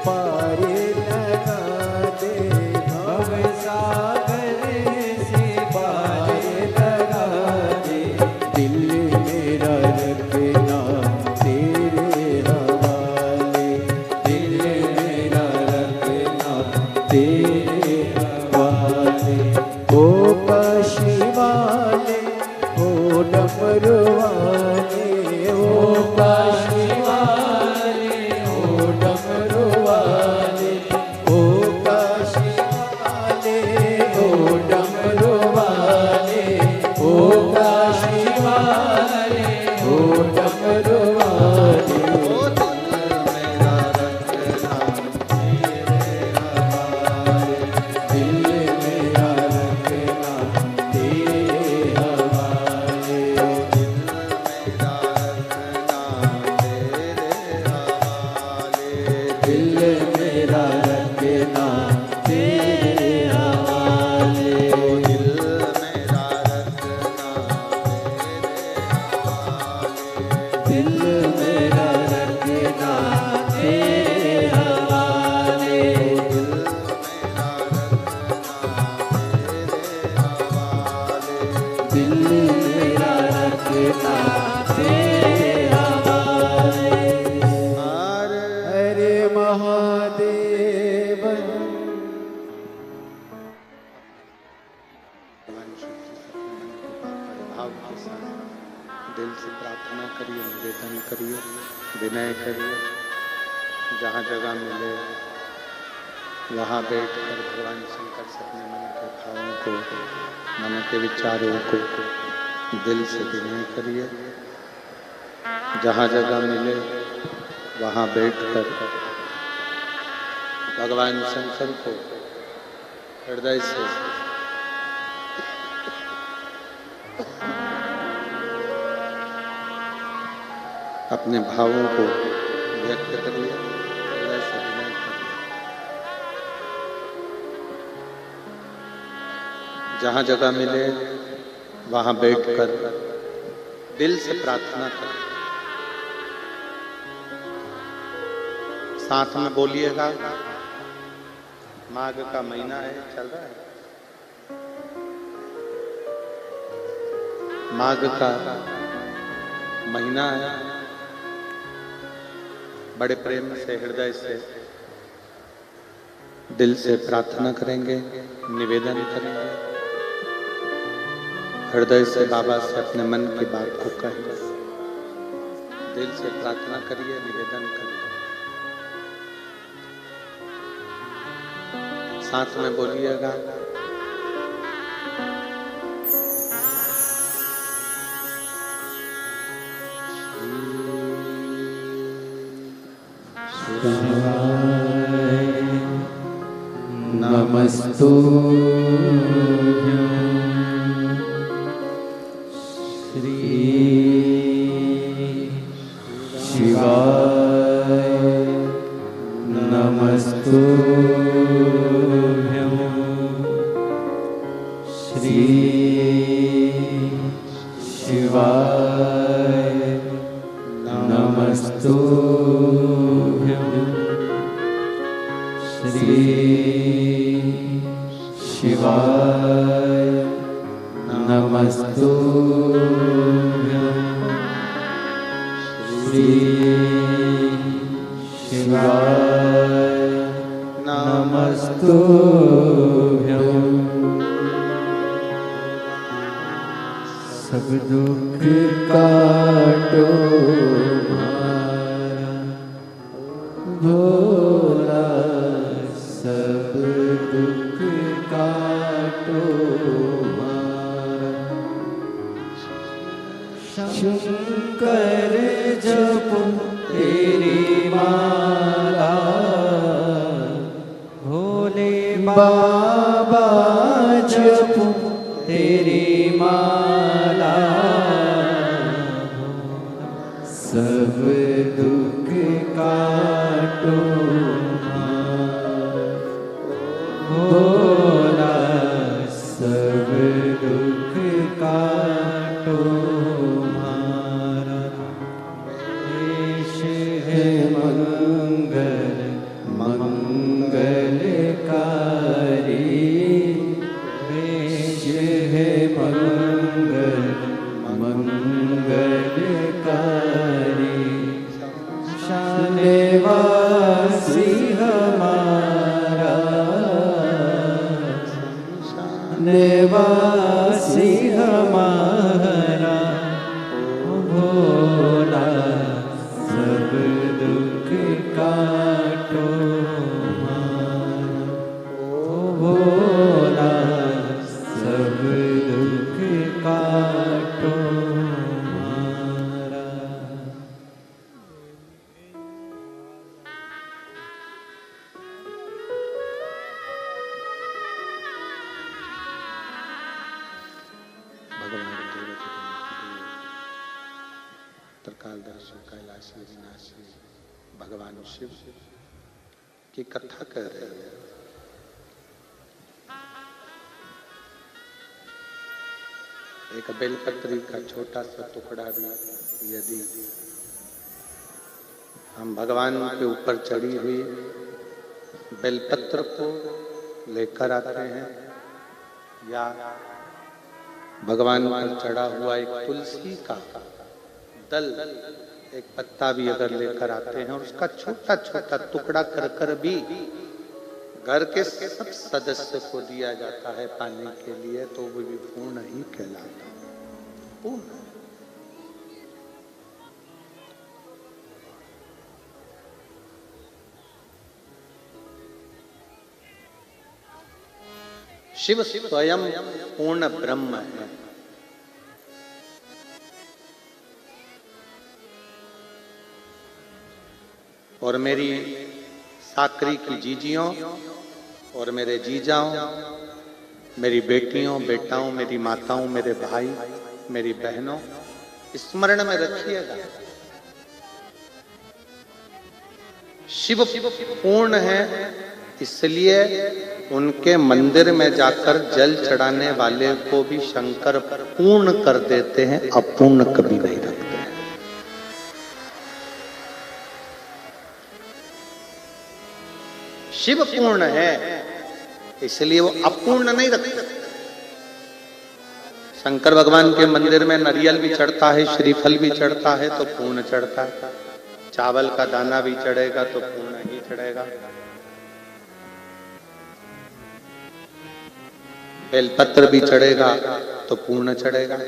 पारे लगा दे, भवसागर से पारे लगा दे। दिल मेरा रखना तेरे हवाले, दिल मेरा रखना तेरे हवाले। ओ काशी वाले, ओ डमरू वाले, ओ काशी वाले, ओ डमरू वाले, ओ काशी वाले, ओ डमरू वाले, ओ काशी वाले, ओ डमरू वाले। ओ दिल मेरा रखना तेरे हवाले, दिल मेरा रखना तेरे हवाले, दिल मेरा रखना तेरे हवाले, दिल मेरा रखना तेरे हवाले, दिल मेरा रखना तेरे हवाले, दिल मेरा रखना तेरे हवाले, दिल मेरा रखना तेरे हवाले। दिल मेरा रखना तेरे हवाले। हरे महादेव। भगवान शिव जी से अपने मन की बात भाव के साथ दिल से प्रार्थना करिए, निवेदन करिए, विनय करिए। जहाँ जगह मिले वहाँ बैठकर भगवान शंकर से अपने मन के भावों को, मन के विचारों को दिल से विनय करिए। जहाँ जगह मिले वहाँ बैठकर भगवान शंकर को हृदय से अपने भावों को व्यक्त करिए, हृदय से विनय करिए। जहाँ जगह मिले वहाँ बैठकर दिल से प्रार्थना करें। साथ में बोलिएगा। माघ का महीना है, चल रहा है। माघ का महीना है। बड़े प्रेम से, हृदय से, दिल से प्रार्थना करेंगे, निवेदन करेंगे। हृदय से बाबा से अपने मन की बात को कहेंगे। दिल से प्रार्थना करिए, निवेदन करिए। साथ में बोलिएगा। नमस्तुभ्यं श्री शिवाय नमस्तुभ्यं श्री शिवाय नमस्तुभ्यं श्री शिवाय नमस्तुभ्यं श्री शिवाय नमस्तुभ्यं। सब दुख काटो हमारा भोला, सब दुख काटो हमारा। शंकर जपो तेरी माला, भोले बाबा जपो तेरी माला। सब दुख काटो भोला, सब दुख काटो हमारा। देश है मंगल मंगलकारी, देश है मंगल मंगलकारी। शानवासी हमारा, निवासी हमारा भोला, सब दुख काटो हमारा। भोला, सब दुख काटो हमारा। त्रिकालदर्शी कैलाशी विनाशी भगवान शिव की कथा कर रहे हैं। एक बेलपत्री का छोटा सा टुकड़ा भी यदि हम भगवान के ऊपर चढ़ी हुई बेलपत्र को लेकर आते हैं, या भगवान पर चढ़ा हुआ एक तुलसी का दल, एक पत्ता भी अगर लेकर आते हैं और उसका छोटा छोटा टुकड़ा कर कर भी घर के सब सदस्य को दिया जाता है पाने के लिए, तो वो भी पूर्ण ही कहलाता है। पूर्ण। शिव स्वयं पूर्ण ब्रह्म है। और मेरी साकरी की जीजियों और मेरे जीजाओं, मेरी बेटियों बेटाओं, मेरी माताओं, मेरे भाई, मेरी बहनों, स्मरण में रखिएगा, शिव पूर्ण है, इसलिए उनके मंदिर में जाकर जल चढ़ाने वाले को भी शंकर पूर्ण कर देते हैं, अपूर्ण कभी नहीं रखते हैं। शिव पूर्ण है, इसलिए वो अपूर्ण नहीं रखते। शंकर भगवान के मंदिर में नारियल भी चढ़ता है, श्रीफल भी चढ़ता है तो पूर्ण चढ़ता है, चावल का दाना भी चढ़ेगा तो पूर्ण ही चढ़ेगा, बेलपत्र भी चढ़ेगा तो पूर्ण चढ़ेगा।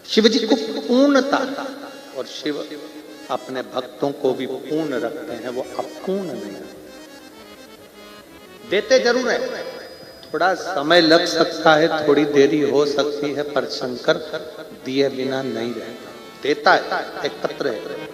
शिव जी को पूर्णता, और शिव अपने भक्तों को भी पूर्ण रखते हैं, वो अपूर्ण नहीं रखते। देते जरूर है, थोड़ा समय लग सकता है, थोड़ी देरी हो सकती है, पर शंकर दिए बिना नहीं रहता, देता है, एकत्र है।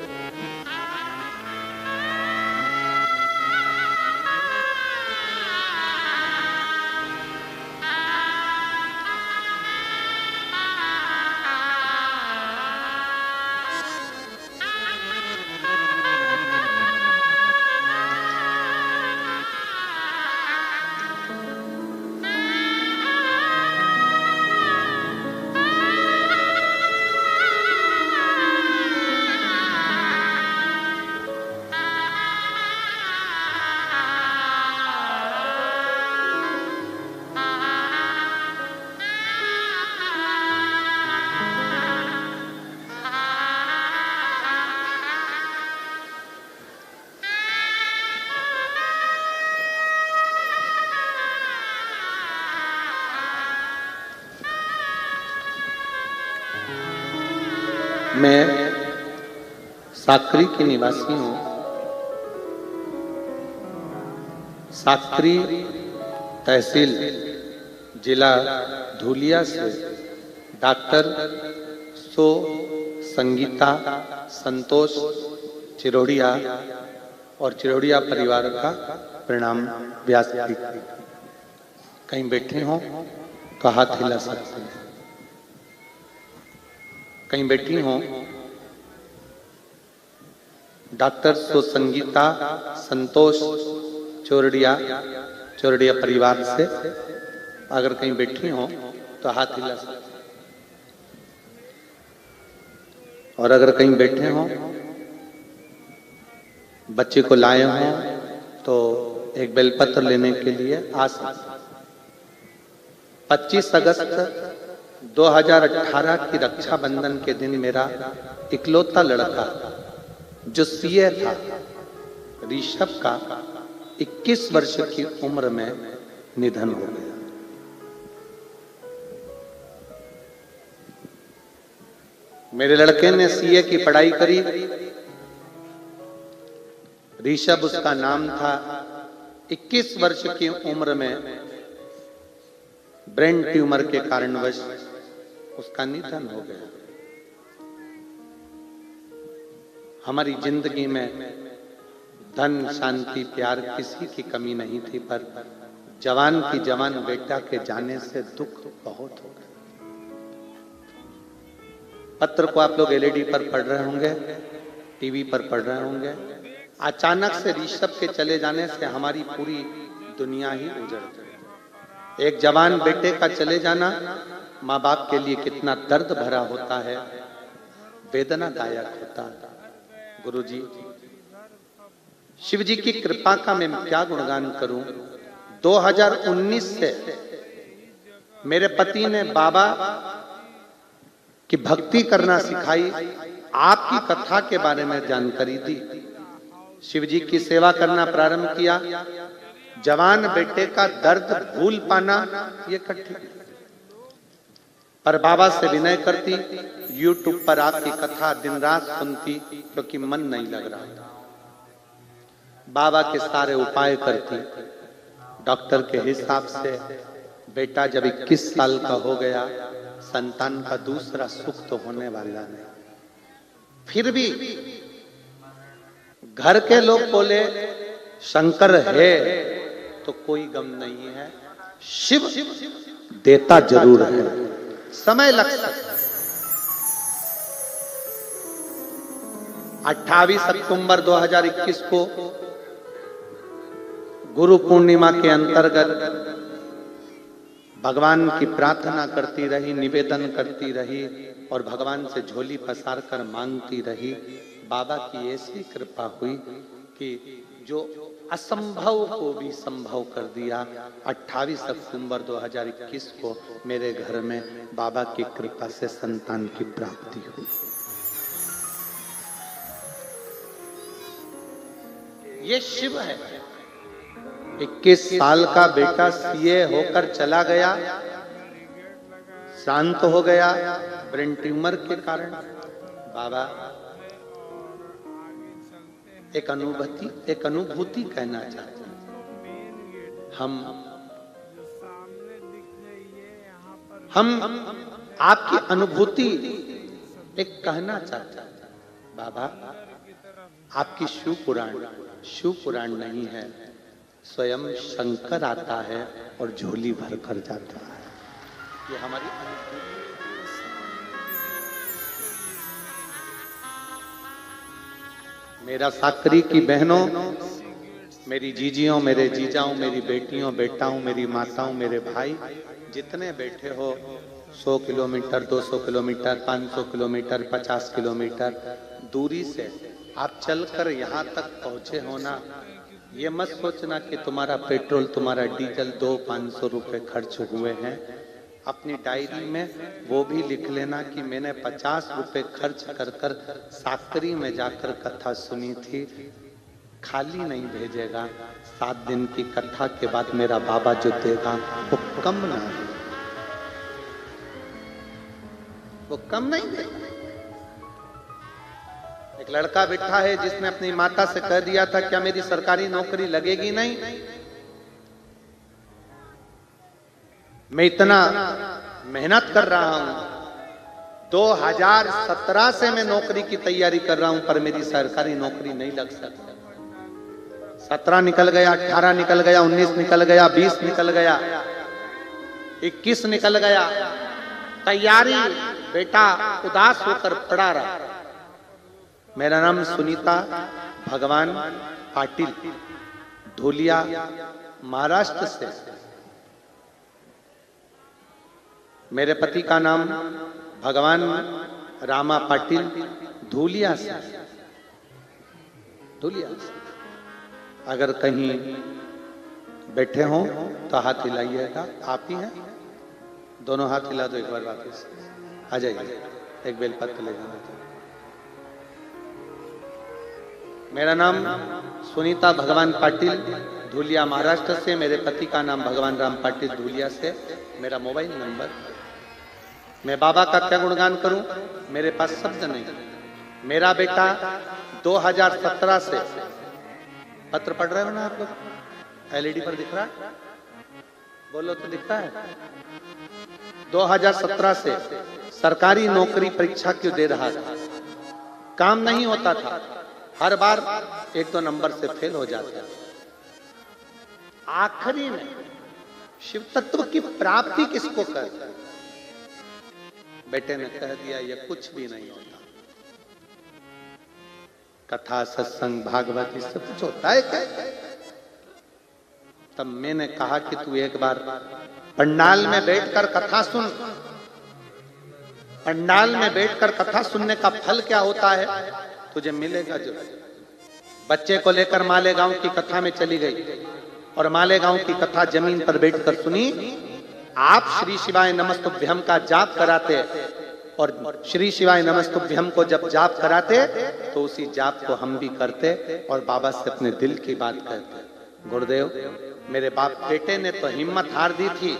मैं साकरी की निवासी हूं। साकरी तहसील जिला धुलिया से डॉक्टर सो संगीता संतोष चिरोड़िया और चिरोड़िया परिवार का प्रणाम व्यास जी। कहीं बैठे हो तो हाथ हिला सकते हैं, कहीं बैठी हो। डॉक्टर सो संगीता संतोष चोरडिया परिवार से अगर कहीं बैठी हो तो हाथ हिला सकते, और अगर कहीं बैठे हो बच्चे को लाए हो तो एक बेलपत्र लेने के लिए आ सकते। 25 अगस्त 2018 की रक्षाबंधन के दिन मेरा इकलौता लड़का जो सीए था, ऋषभ का 21 वर्ष की उम्र में निधन हो गया। मेरे लड़के ने सीए की पढ़ाई करी, ऋषभ उसका नाम था। 21 वर्ष की उम्र में ब्रेन ट्यूमर के कारणवश उसका निधन हो गया। हमारी जिंदगी में धन शांति प्यार किसी की कमी नहीं थी, पर जवान की जवान बेटा के जाने से दुख बहुत हो गया। पत्र को आप लोग एलईडी पर पढ़ रहे होंगे, टीवी पर पढ़ रहे होंगे। अचानक से ऋषभ के चले जाने से हमारी पूरी दुनिया ही उजड़ गई। एक जवान बेटे का चले जाना माँ बाप के लिए कितना दर्द भरा होता है, वेदनादायक होता है। गुरुजी, शिव जी की कृपा का मैं क्या गुणगान करूं। 2019 से मेरे पति ने बाबा की भक्ति करना सिखाई, आपकी कथा के बारे में जानकारी दी, शिव जी की सेवा करना प्रारंभ किया। जवान बेटे का दर्द भूल पाना ये कठिन, पर बाबा से विनय करती, यूट्यूब पर आपकी कथा दिन रात सुनती क्योंकि मन नहीं लग रहा था। बाबा के सारे उपाय करती, डॉक्टर के हिसाब से बेटा जब 21 साल का हो गया, संतान का दूसरा सुख तो होने वाला नहीं। फिर भी घर के लोग बोले शंकर है तो कोई गम नहीं है, शिव देता जरूर है, समय लग सकता। 28 अक्टूबर 2021 को गुरु पूर्णिमा के अंतर्गत भगवान की प्रार्थना करती रही, निवेदन करती रही और भगवान से झोली पसार कर मांगती रही। बाबा की ऐसी कृपा हुई कि जो असंभव को भी संभव कर दिया। 28 अक्टूबर 2021 को मेरे घर में बाबा की कृपा से संतान की प्राप्ति हुई। ये शिव है। 21 साल का बेटा सीए होकर चला गया, शांत हो गया ब्रेन ट्यूमर के कारण। बाबा एक अनुभूति कहना चाहते हैं। हम आपकी अनुभूति एक कहना चाहते हैं। बाबा आपकी शिव पुराण नहीं है, स्वयं शंकर आता है और झोली भर कर जाता है। ये हमारी मेरा साकरी की बहनों, मेरी जीजियों, मेरे जीजाओं, मेरी बेटियों, बेटाओं, मेरी माताओं, मेरे भाई, जितने बैठे हो 100 किलोमीटर, 200 किलोमीटर, 500 किलोमीटर, 50 किलोमीटर दूरी से आप चलकर यहाँ तक पहुंचे हो ना, ये मत सोचना कि तुम्हारा पेट्रोल, तुम्हारा डीजल 200-500 रुपए खर्च हुए हैं। अपनी डायरी में वो भी लिख लेना कि मैंने 50 रुपए खर्च कर कर साकरी में जाकर कथा सुनी थी। खाली नहीं भेजेगा। 7 दिन की कथा के बाद मेरा बाबा जो देगा वो कम ना दे, वो कम नहीं देगा। एक लड़का बैठा है जिसने अपनी माता से कह दिया था क्या मेरी सरकारी नौकरी लगेगी नहीं। मैं इतना मेहनत कर रहा हूं, 2017 से मैं नौकरी की तैयारी कर रहा हूं, पर मेरी सरकारी नौकरी नहीं लग सकती। 17 निकल गया, 18 निकल गया, 19 निकल गया, 20 निकल गया, 21 निकल गया। तैयारी बेटा उदास होकर पड़ा रहा। मेरा नाम सुनीता भगवान पाटिल, धुलिया महाराष्ट्र से। मेरे पति का नाम भगवान रामा पाटिल, धुलिया से। धुलिया से अगर कहीं बैठे हो तो हाथ हिलाइएगा। आप ही हैं? दोनों हाथ हिला दो एक बार वापस। आ जाइए, एक बेलपत्र ले जाना। मेरा नाम सुनीता भगवान पाटिल, धुलिया महाराष्ट्र से। मेरे पति का नाम भगवान राम पाटिल, धुलिया से। मेरा मोबाइल नंबर। मैं बाबा का क्या गुणगान करूं, मेरे पास शब्द नहीं। मेरा बेटा 2017 से, पत्र पढ़ रहे हो ना आप लोग, एलईडी पर दिख रहा है, बोलो तो दिखता है। 2017 से सरकारी नौकरी परीक्षा क्यों दे रहा था, काम नहीं होता था, हर बार 1-2 नंबर से फेल हो जाता है। आखिरी में शिव तत्व की प्राप्ति किसको कर, बेटे ने कह दिया ये कुछ भी नहीं होता। कथा, सत्संग, भागवत सब कुछ होता है क्या? तब मैंने कहा कि तू एक बार पंडाल में बैठकर कथा सुन। पंडाल में बैठकर कथा सुनने का फल क्या होता है तुझे मिलेगा। जो बच्चे को लेकर मालेगांव की कथा में चली गई और मालेगांव की कथा जमीन पर बैठकर सुनी। आप श्री शिवाय नमस्तुभ्यम का जाप कराते और श्री शिवाय नमस्तुभ्यम को जब जाप कराते तो उसी जाप को हम भी करते और बाबा से अपने दिल की बात कहते। गुरुदेव, मेरे बाप बेटे ने तो हिम्मत हार दी थी,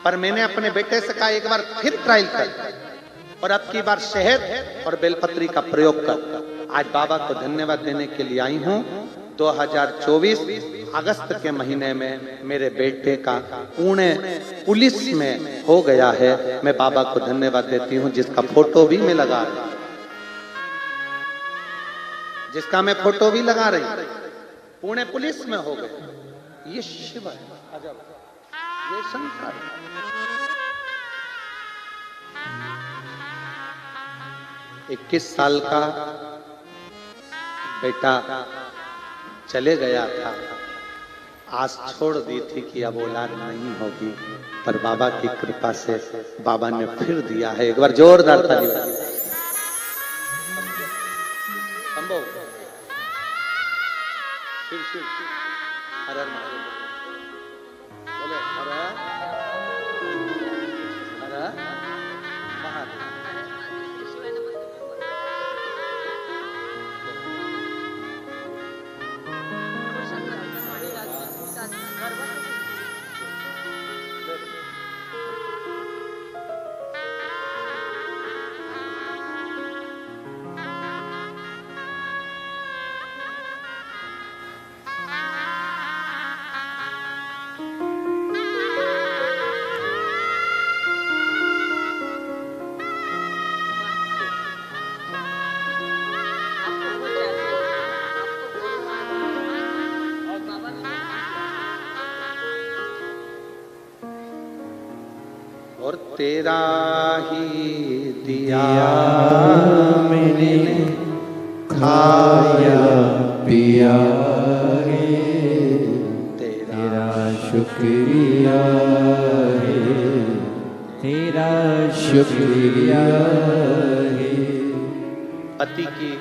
पर मैंने अपने बेटे से कहा एक बार फिर ट्रायल कर और अब की बार शहद और बेलपत्री का प्रयोग कर। आज बाबा को धन्यवाद देने के लिए आई हूं। 2024 अगस्त के महीने में मेरे बेटे का पुणे पुलिस में हो गया है। मैं बाबा को धन्यवाद देती हूँ, जिसका फोटो भी मैं लगा रही, जिसका मैं फोटो भी लगा रही, पुणे पुलिस में हो गया। ये शिव है, ये शंकर है। 21 साल का बेटा चले गया था, आस छोड़ दी थी कि अब औलाद नहीं होगी, पर बाबा की कृपा से बाबा ने फिर दिया है। एक बार जोरदार ताली बजाइए। संभव शिव शिव हर हर महादेव बोलो, हर हर महादेव। और तेरा ही दिया मैंने खाया पिया है, तेरा शुक्रिया है, तेरा शुक्रिया है। पति की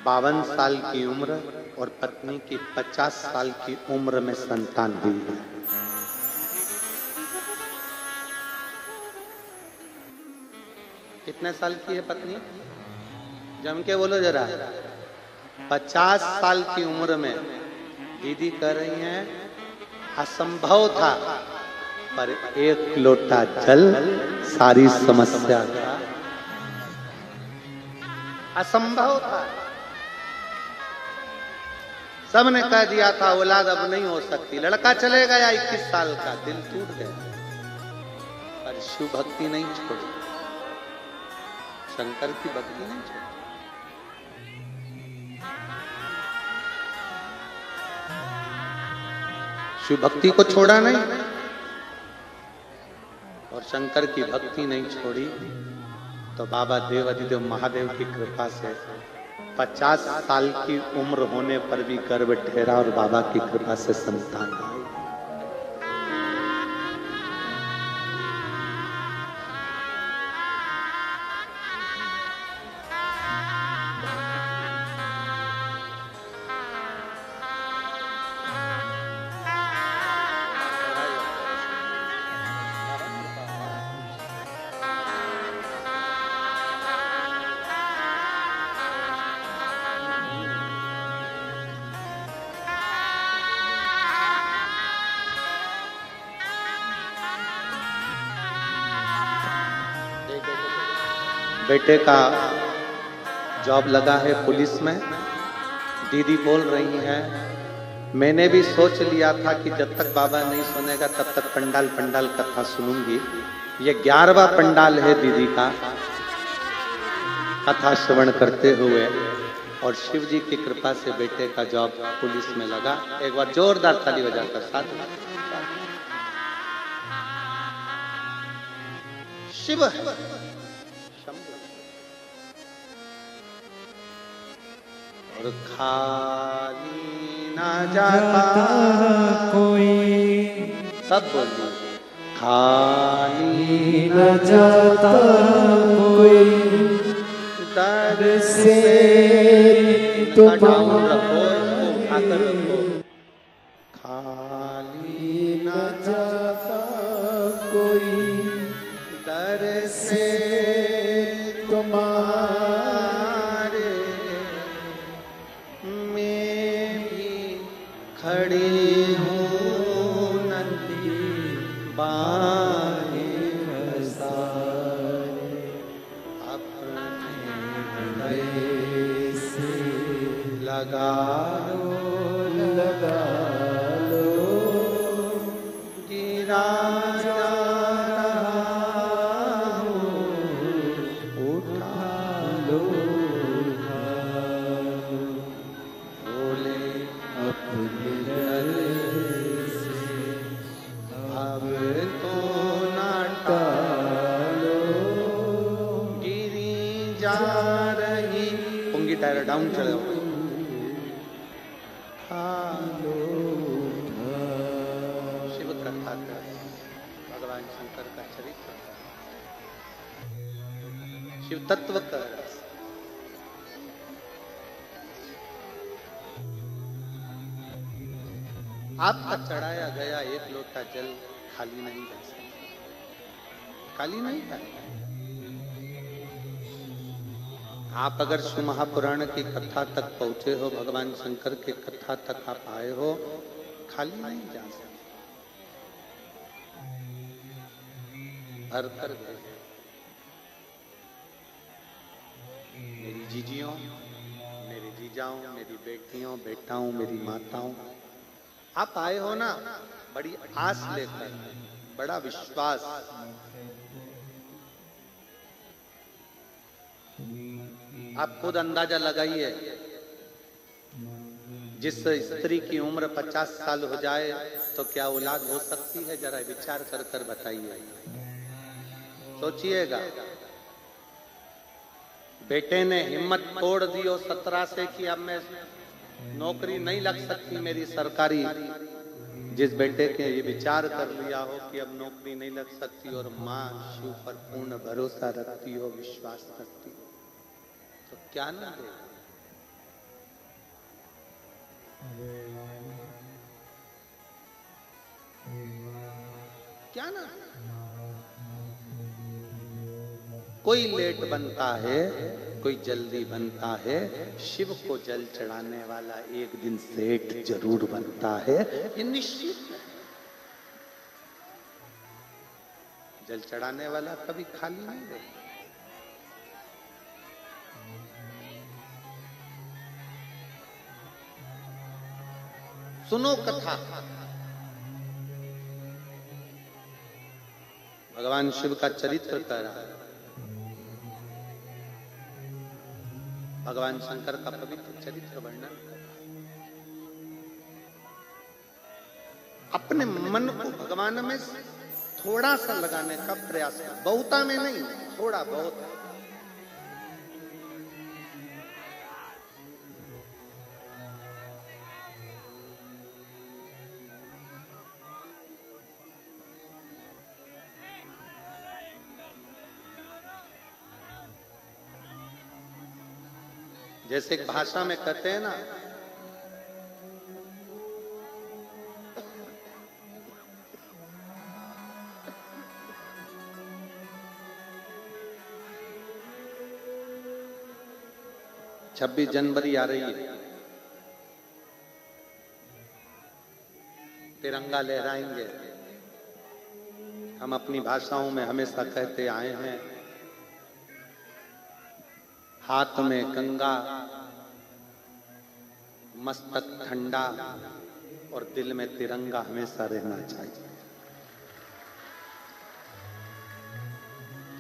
52 साल की उम्र और पत्नी की 50 साल की उम्र में संतान हुई है। कितने साल की है पत्नी? जम के बोलो जरा। 50 साल की उम्र में दीदी कह रही हैं असंभव था, पर एक लोटा जल सारी समस्या का असंभव था। सबने कह दिया था औलाद अब नहीं हो सकती, लड़का चले गया 21 साल का, दिल टूट गया, पर शिव भक्ति नहीं छोड़ी, शंकर की भक्ति नहीं छोड़ी। शिव भक्ति को छोड़ा नहीं और शंकर की भक्ति नहीं छोड़ी, तो बाबा देवाधिदेव महादेव की कृपा से 50 साल की उम्र होने पर भी गर्भ ठहरा और बाबा की कृपा से संतान आई। बेटे का जॉब लगा है पुलिस में। दीदी बोल रही हैं मैंने भी सोच लिया था कि जब तक बाबा नहीं सुनेगा तब तक पंडाल पंडाल कथा सुनूंगी। ये 11वां पंडाल है दीदी का कथा श्रवण करते हुए, और शिव जी की कृपा से बेटे का जॉब पुलिस में लगा। एक बार जोरदार ताली बजाकर साथ शिव और खाली ना जाता कोई, सब बोलिए खाली न जाता कोई, दर से तो डाउन रखो, आकर रखो। खाली ना जाता कोई, दर से तुम्हारे मैं भी खड़ी हूँ नंदी बाहे सारे अपने हृदय से लगा लगा जा रही, पुंगी टायर डाउन चले हो, शिव कथा कर, भगवान शंकर का चरित्र, शिव तत्व कर। आपका चढ़ाया गया एक लोटा जल खाली नहीं जा सकता, खाली नहीं था। आप अगर शिव महापुराण की कथा तक पहुंचे हो, भगवान शंकर के कथा तक आप आए हो, खाली नहीं जा सकते, भर कर गए। मेरी जीजियों, मेरी जीजाओं, मेरी बेटियों, बेटाओं, मेरी माताओं, आप आए हो ना बड़ी आस लेकर, बड़ा विश्वास। आप खुद अंदाजा लगाइए, जिस स्त्री की उम्र 50 साल हो जाए तो क्या औलाद हो सकती है? जरा विचार कर कर बताइए, सोचिएगा। बेटे ने हिम्मत तोड़ दी हो 17 से कि अब मैं नौकरी नहीं लग सकती मेरी सरकारी, जिस बेटे के ये विचार कर लिया हो कि अब नौकरी नहीं लग सकती और माँ शिव पर पूर्ण भरोसा रखती हो, विश्वास करती हो, तो क्या ना दे। क्या ना, कोई लेट बनता है, कोई जल्दी बनता है, शिव को जल चढ़ाने वाला एक दिन सेठ जरूर बनता है, ये निश्चित है। जल चढ़ाने वाला कभी खाली नहीं रहता। सुनो कथा, भगवान शिव का चरित्र कर रहा है, भगवान शंकर का पवित्र चरित्र वर्णन कर, अपने मन को भगवान में थोड़ा सा लगाने का प्रयास कर, बहुता में नहीं, थोड़ा बहुत। जैसे एक भाषा में कहते हैं ना, छब्बीस जनवरी आ रही है, तिरंगा लहराएंगे। हम अपनी भाषाओं में हमेशा कहते आए हैं, हाथ में गंगा, मस्तक ठंडा और दिल में तिरंगा हमेशा रहना चाहिए,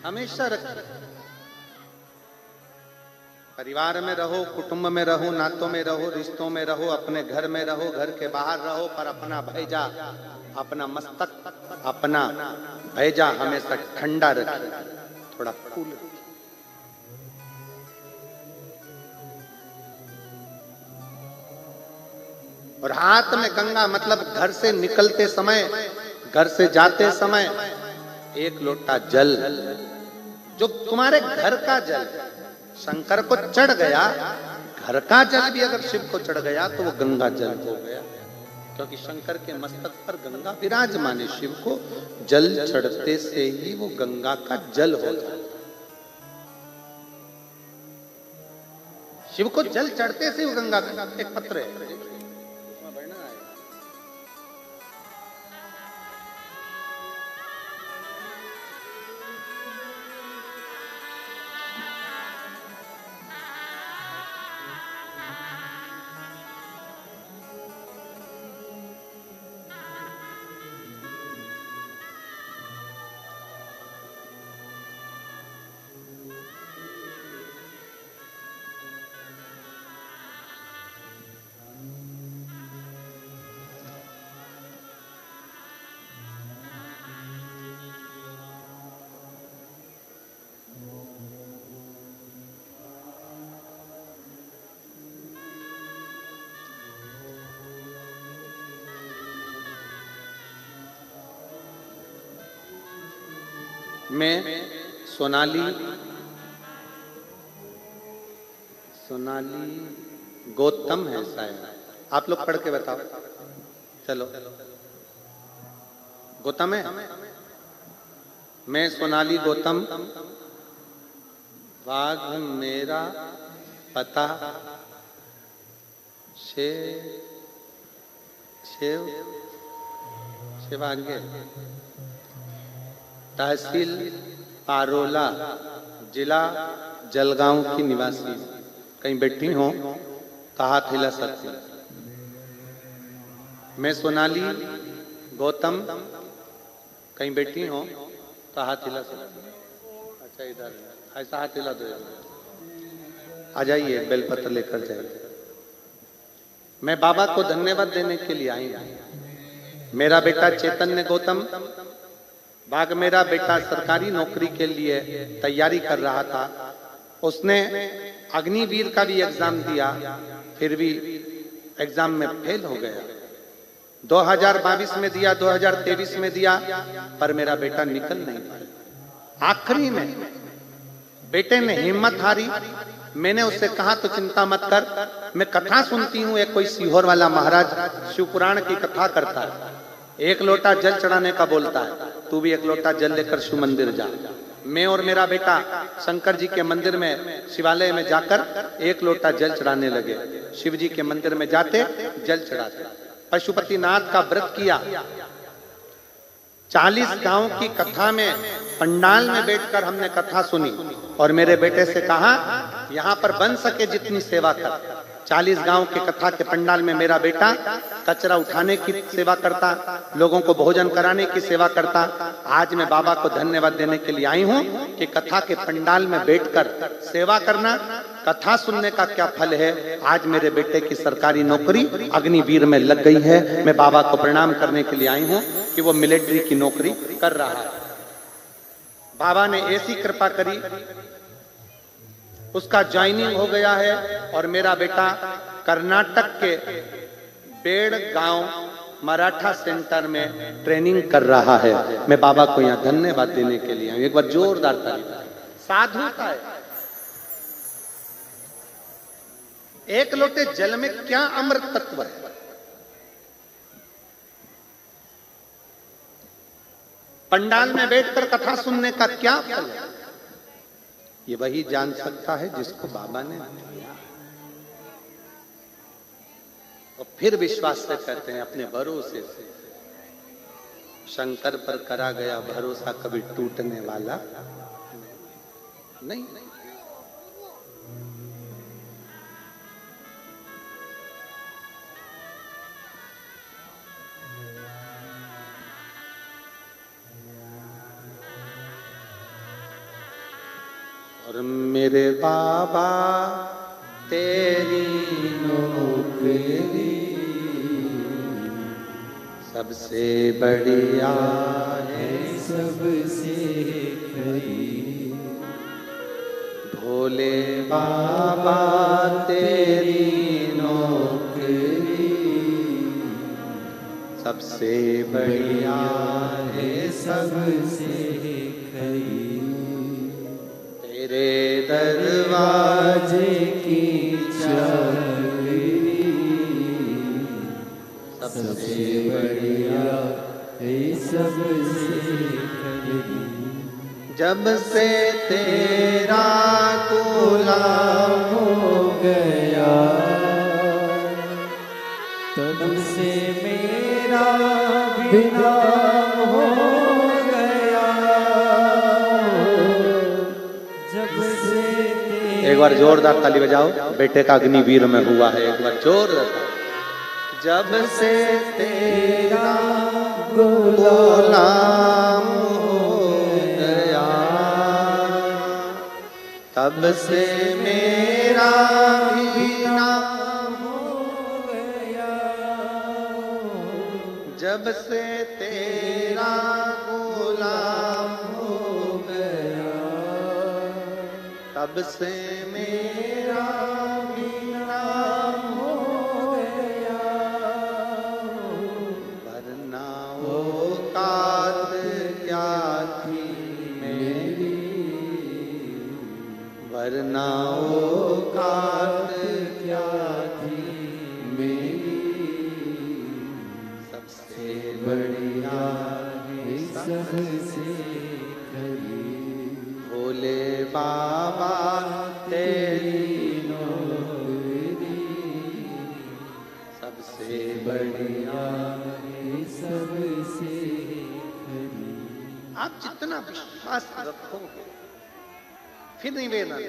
हमेशा रखें। परिवार में रहो, कुटुंब में रहो, नातों में रहो, रिश्तों में रहो, अपने घर में रहो, घर के बाहर रहो, पर अपना भैजा, अपना मस्तक, अपना भैजा हमेशा ठंडा रखिए, थोड़ा कूल। और हाथ में गंगा मतलब घर से निकलते समय, घर से जाते समय एक लोटा जल, जो तुम्हारे घर का जल शंकर को चढ़ गया, घर का जल भी अगर शिव को चढ़ गया तो वो गंगा जल हो गया, क्योंकि शंकर के मस्तक पर गंगा विराजमान है। शिव को जल चढ़ते से ही वो गंगा का जल हो जाता, शिव को जल चढ़ते से वो गंगा का। एक पत्र है, मैं सोनाली गौतम है शायद, आप लोग पढ़ के बताओ। चलो, गौतम है। मैं सोनाली गौतम, वाघ मेरा पता, शिवांगे, तहसील पारोला, जिला जलगांव की निवासी। कहीं बैठी हो तो हाथ हिला सकती। मैं सोनाली गौतम, कहीं बैठी हो तो हाथ हिला सकती। अच्छा, इधर ऐसा हाथ हिला दो। आ जाइए, बेलपत्र लेकर जाइए। मैं बाबा को धन्यवाद देने के लिए आई हूं। मेरा बेटा चैतन्य गौतम, बाघ मेरा बेटा सरकारी नौकरी के लिए तैयारी कर रहा था। उसने अग्निवीर का भी एग्जाम दिया, फिर भी एग्जाम में फेल हो गया। 2022 में दिया, 2023 में दिया, पर मेरा बेटा निकल नहीं पाया। आखिरी में बेटे ने हिम्मत हारी। मैंने उससे कहा तो चिंता मत कर, मैं कथा सुनती हूँ। एक कोई सीहोर वाला महाराज शिव पुराण की कथा करता है, एक लोटा जल चढ़ाने का बोलता है। तू भी एक लोटा जल लेकर शिव मंदिर जा। मैं और मेरा बेटा शंकर जी के मंदिर में, शिवालय में जाकर एक लोटा जल चढ़ाने लगे। शिव जी के मंदिर में जाते, जल चढ़ाते, पशुपतिनाथ का व्रत किया। 40 गांव की कथा में पंडाल में बैठकर हमने कथा सुनी और मेरे बेटे से कहा, यहाँ पर बन सके जितनी सेवा कर। 40 गांव के कथा के पंडाल में मेरा बेटा कचरा उठाने की सेवा करता, लोगों को भोजन कराने की सेवा करता। आज मैं बाबा को धन्यवाद देने के लिए आई हूँ कि कथा के पंडाल में बैठकर सेवा करना, कथा सुनने का क्या फल है। आज मेरे बेटे की सरकारी नौकरी अग्निवीर में लग गई है। मैं बाबा को प्रणाम करने के लिए आई हूँ कि वो मिलिट्री की नौकरी कर रहा है। बाबा ने ऐसी कृपा करी, उसका ज्वाइनिंग हो गया है और मेरा बेटा कर्नाटक के बेड़ गांव मराठा सेंटर में ट्रेनिंग कर रहा है। मैं बाबा को यहाँ धन्यवाद देने के लिए आया। एक बार जोरदार ताली। साधु का है। एक लोटे जल में क्या अमृत तत्व है। पंडाल में बैठकर कथा सुनने का क्या फल है, ये वही जान सकता है जिसको बाबा ने दिया। और फिर विश्वास से कहते हैं, अपने भरोसे से। शंकर पर करा गया भरोसा कभी टूटने वाला नहीं। और मेरे बाबा तेरी नौकरी सबसे बढ़िया है, सबसे खरी। भोले बाबा तेरी नौकरी सबसे बढ़िया है, सबसे खरी। तेरे दरवाजे की चाबी सबसे बढ़िया है, सबसे खरी। जब से तेरा गुलाम हो गया, तब से मेरा बिना हो गया। जब से एक बार जोरदार ताली बजाओ। बेटे का अग्निवीर में हुआ है, एक बार जोरदार। जब से तेरा गुलाम हो गया, तब से मेरा भी नाम हो गया। जब से तेरा गुलाम हो गया, तब से मेरा भी नाम हो गया। वरना औकात क्या थी वरना औकात क्या थी मेरी, सबसे बढ़िया ये सबसे खरी, भोले बाबा तेरी नौकरी, सबसे बढ़िया। ये सबसे खरी। आप जितना विश्वास रखोगे, फिर निवेदन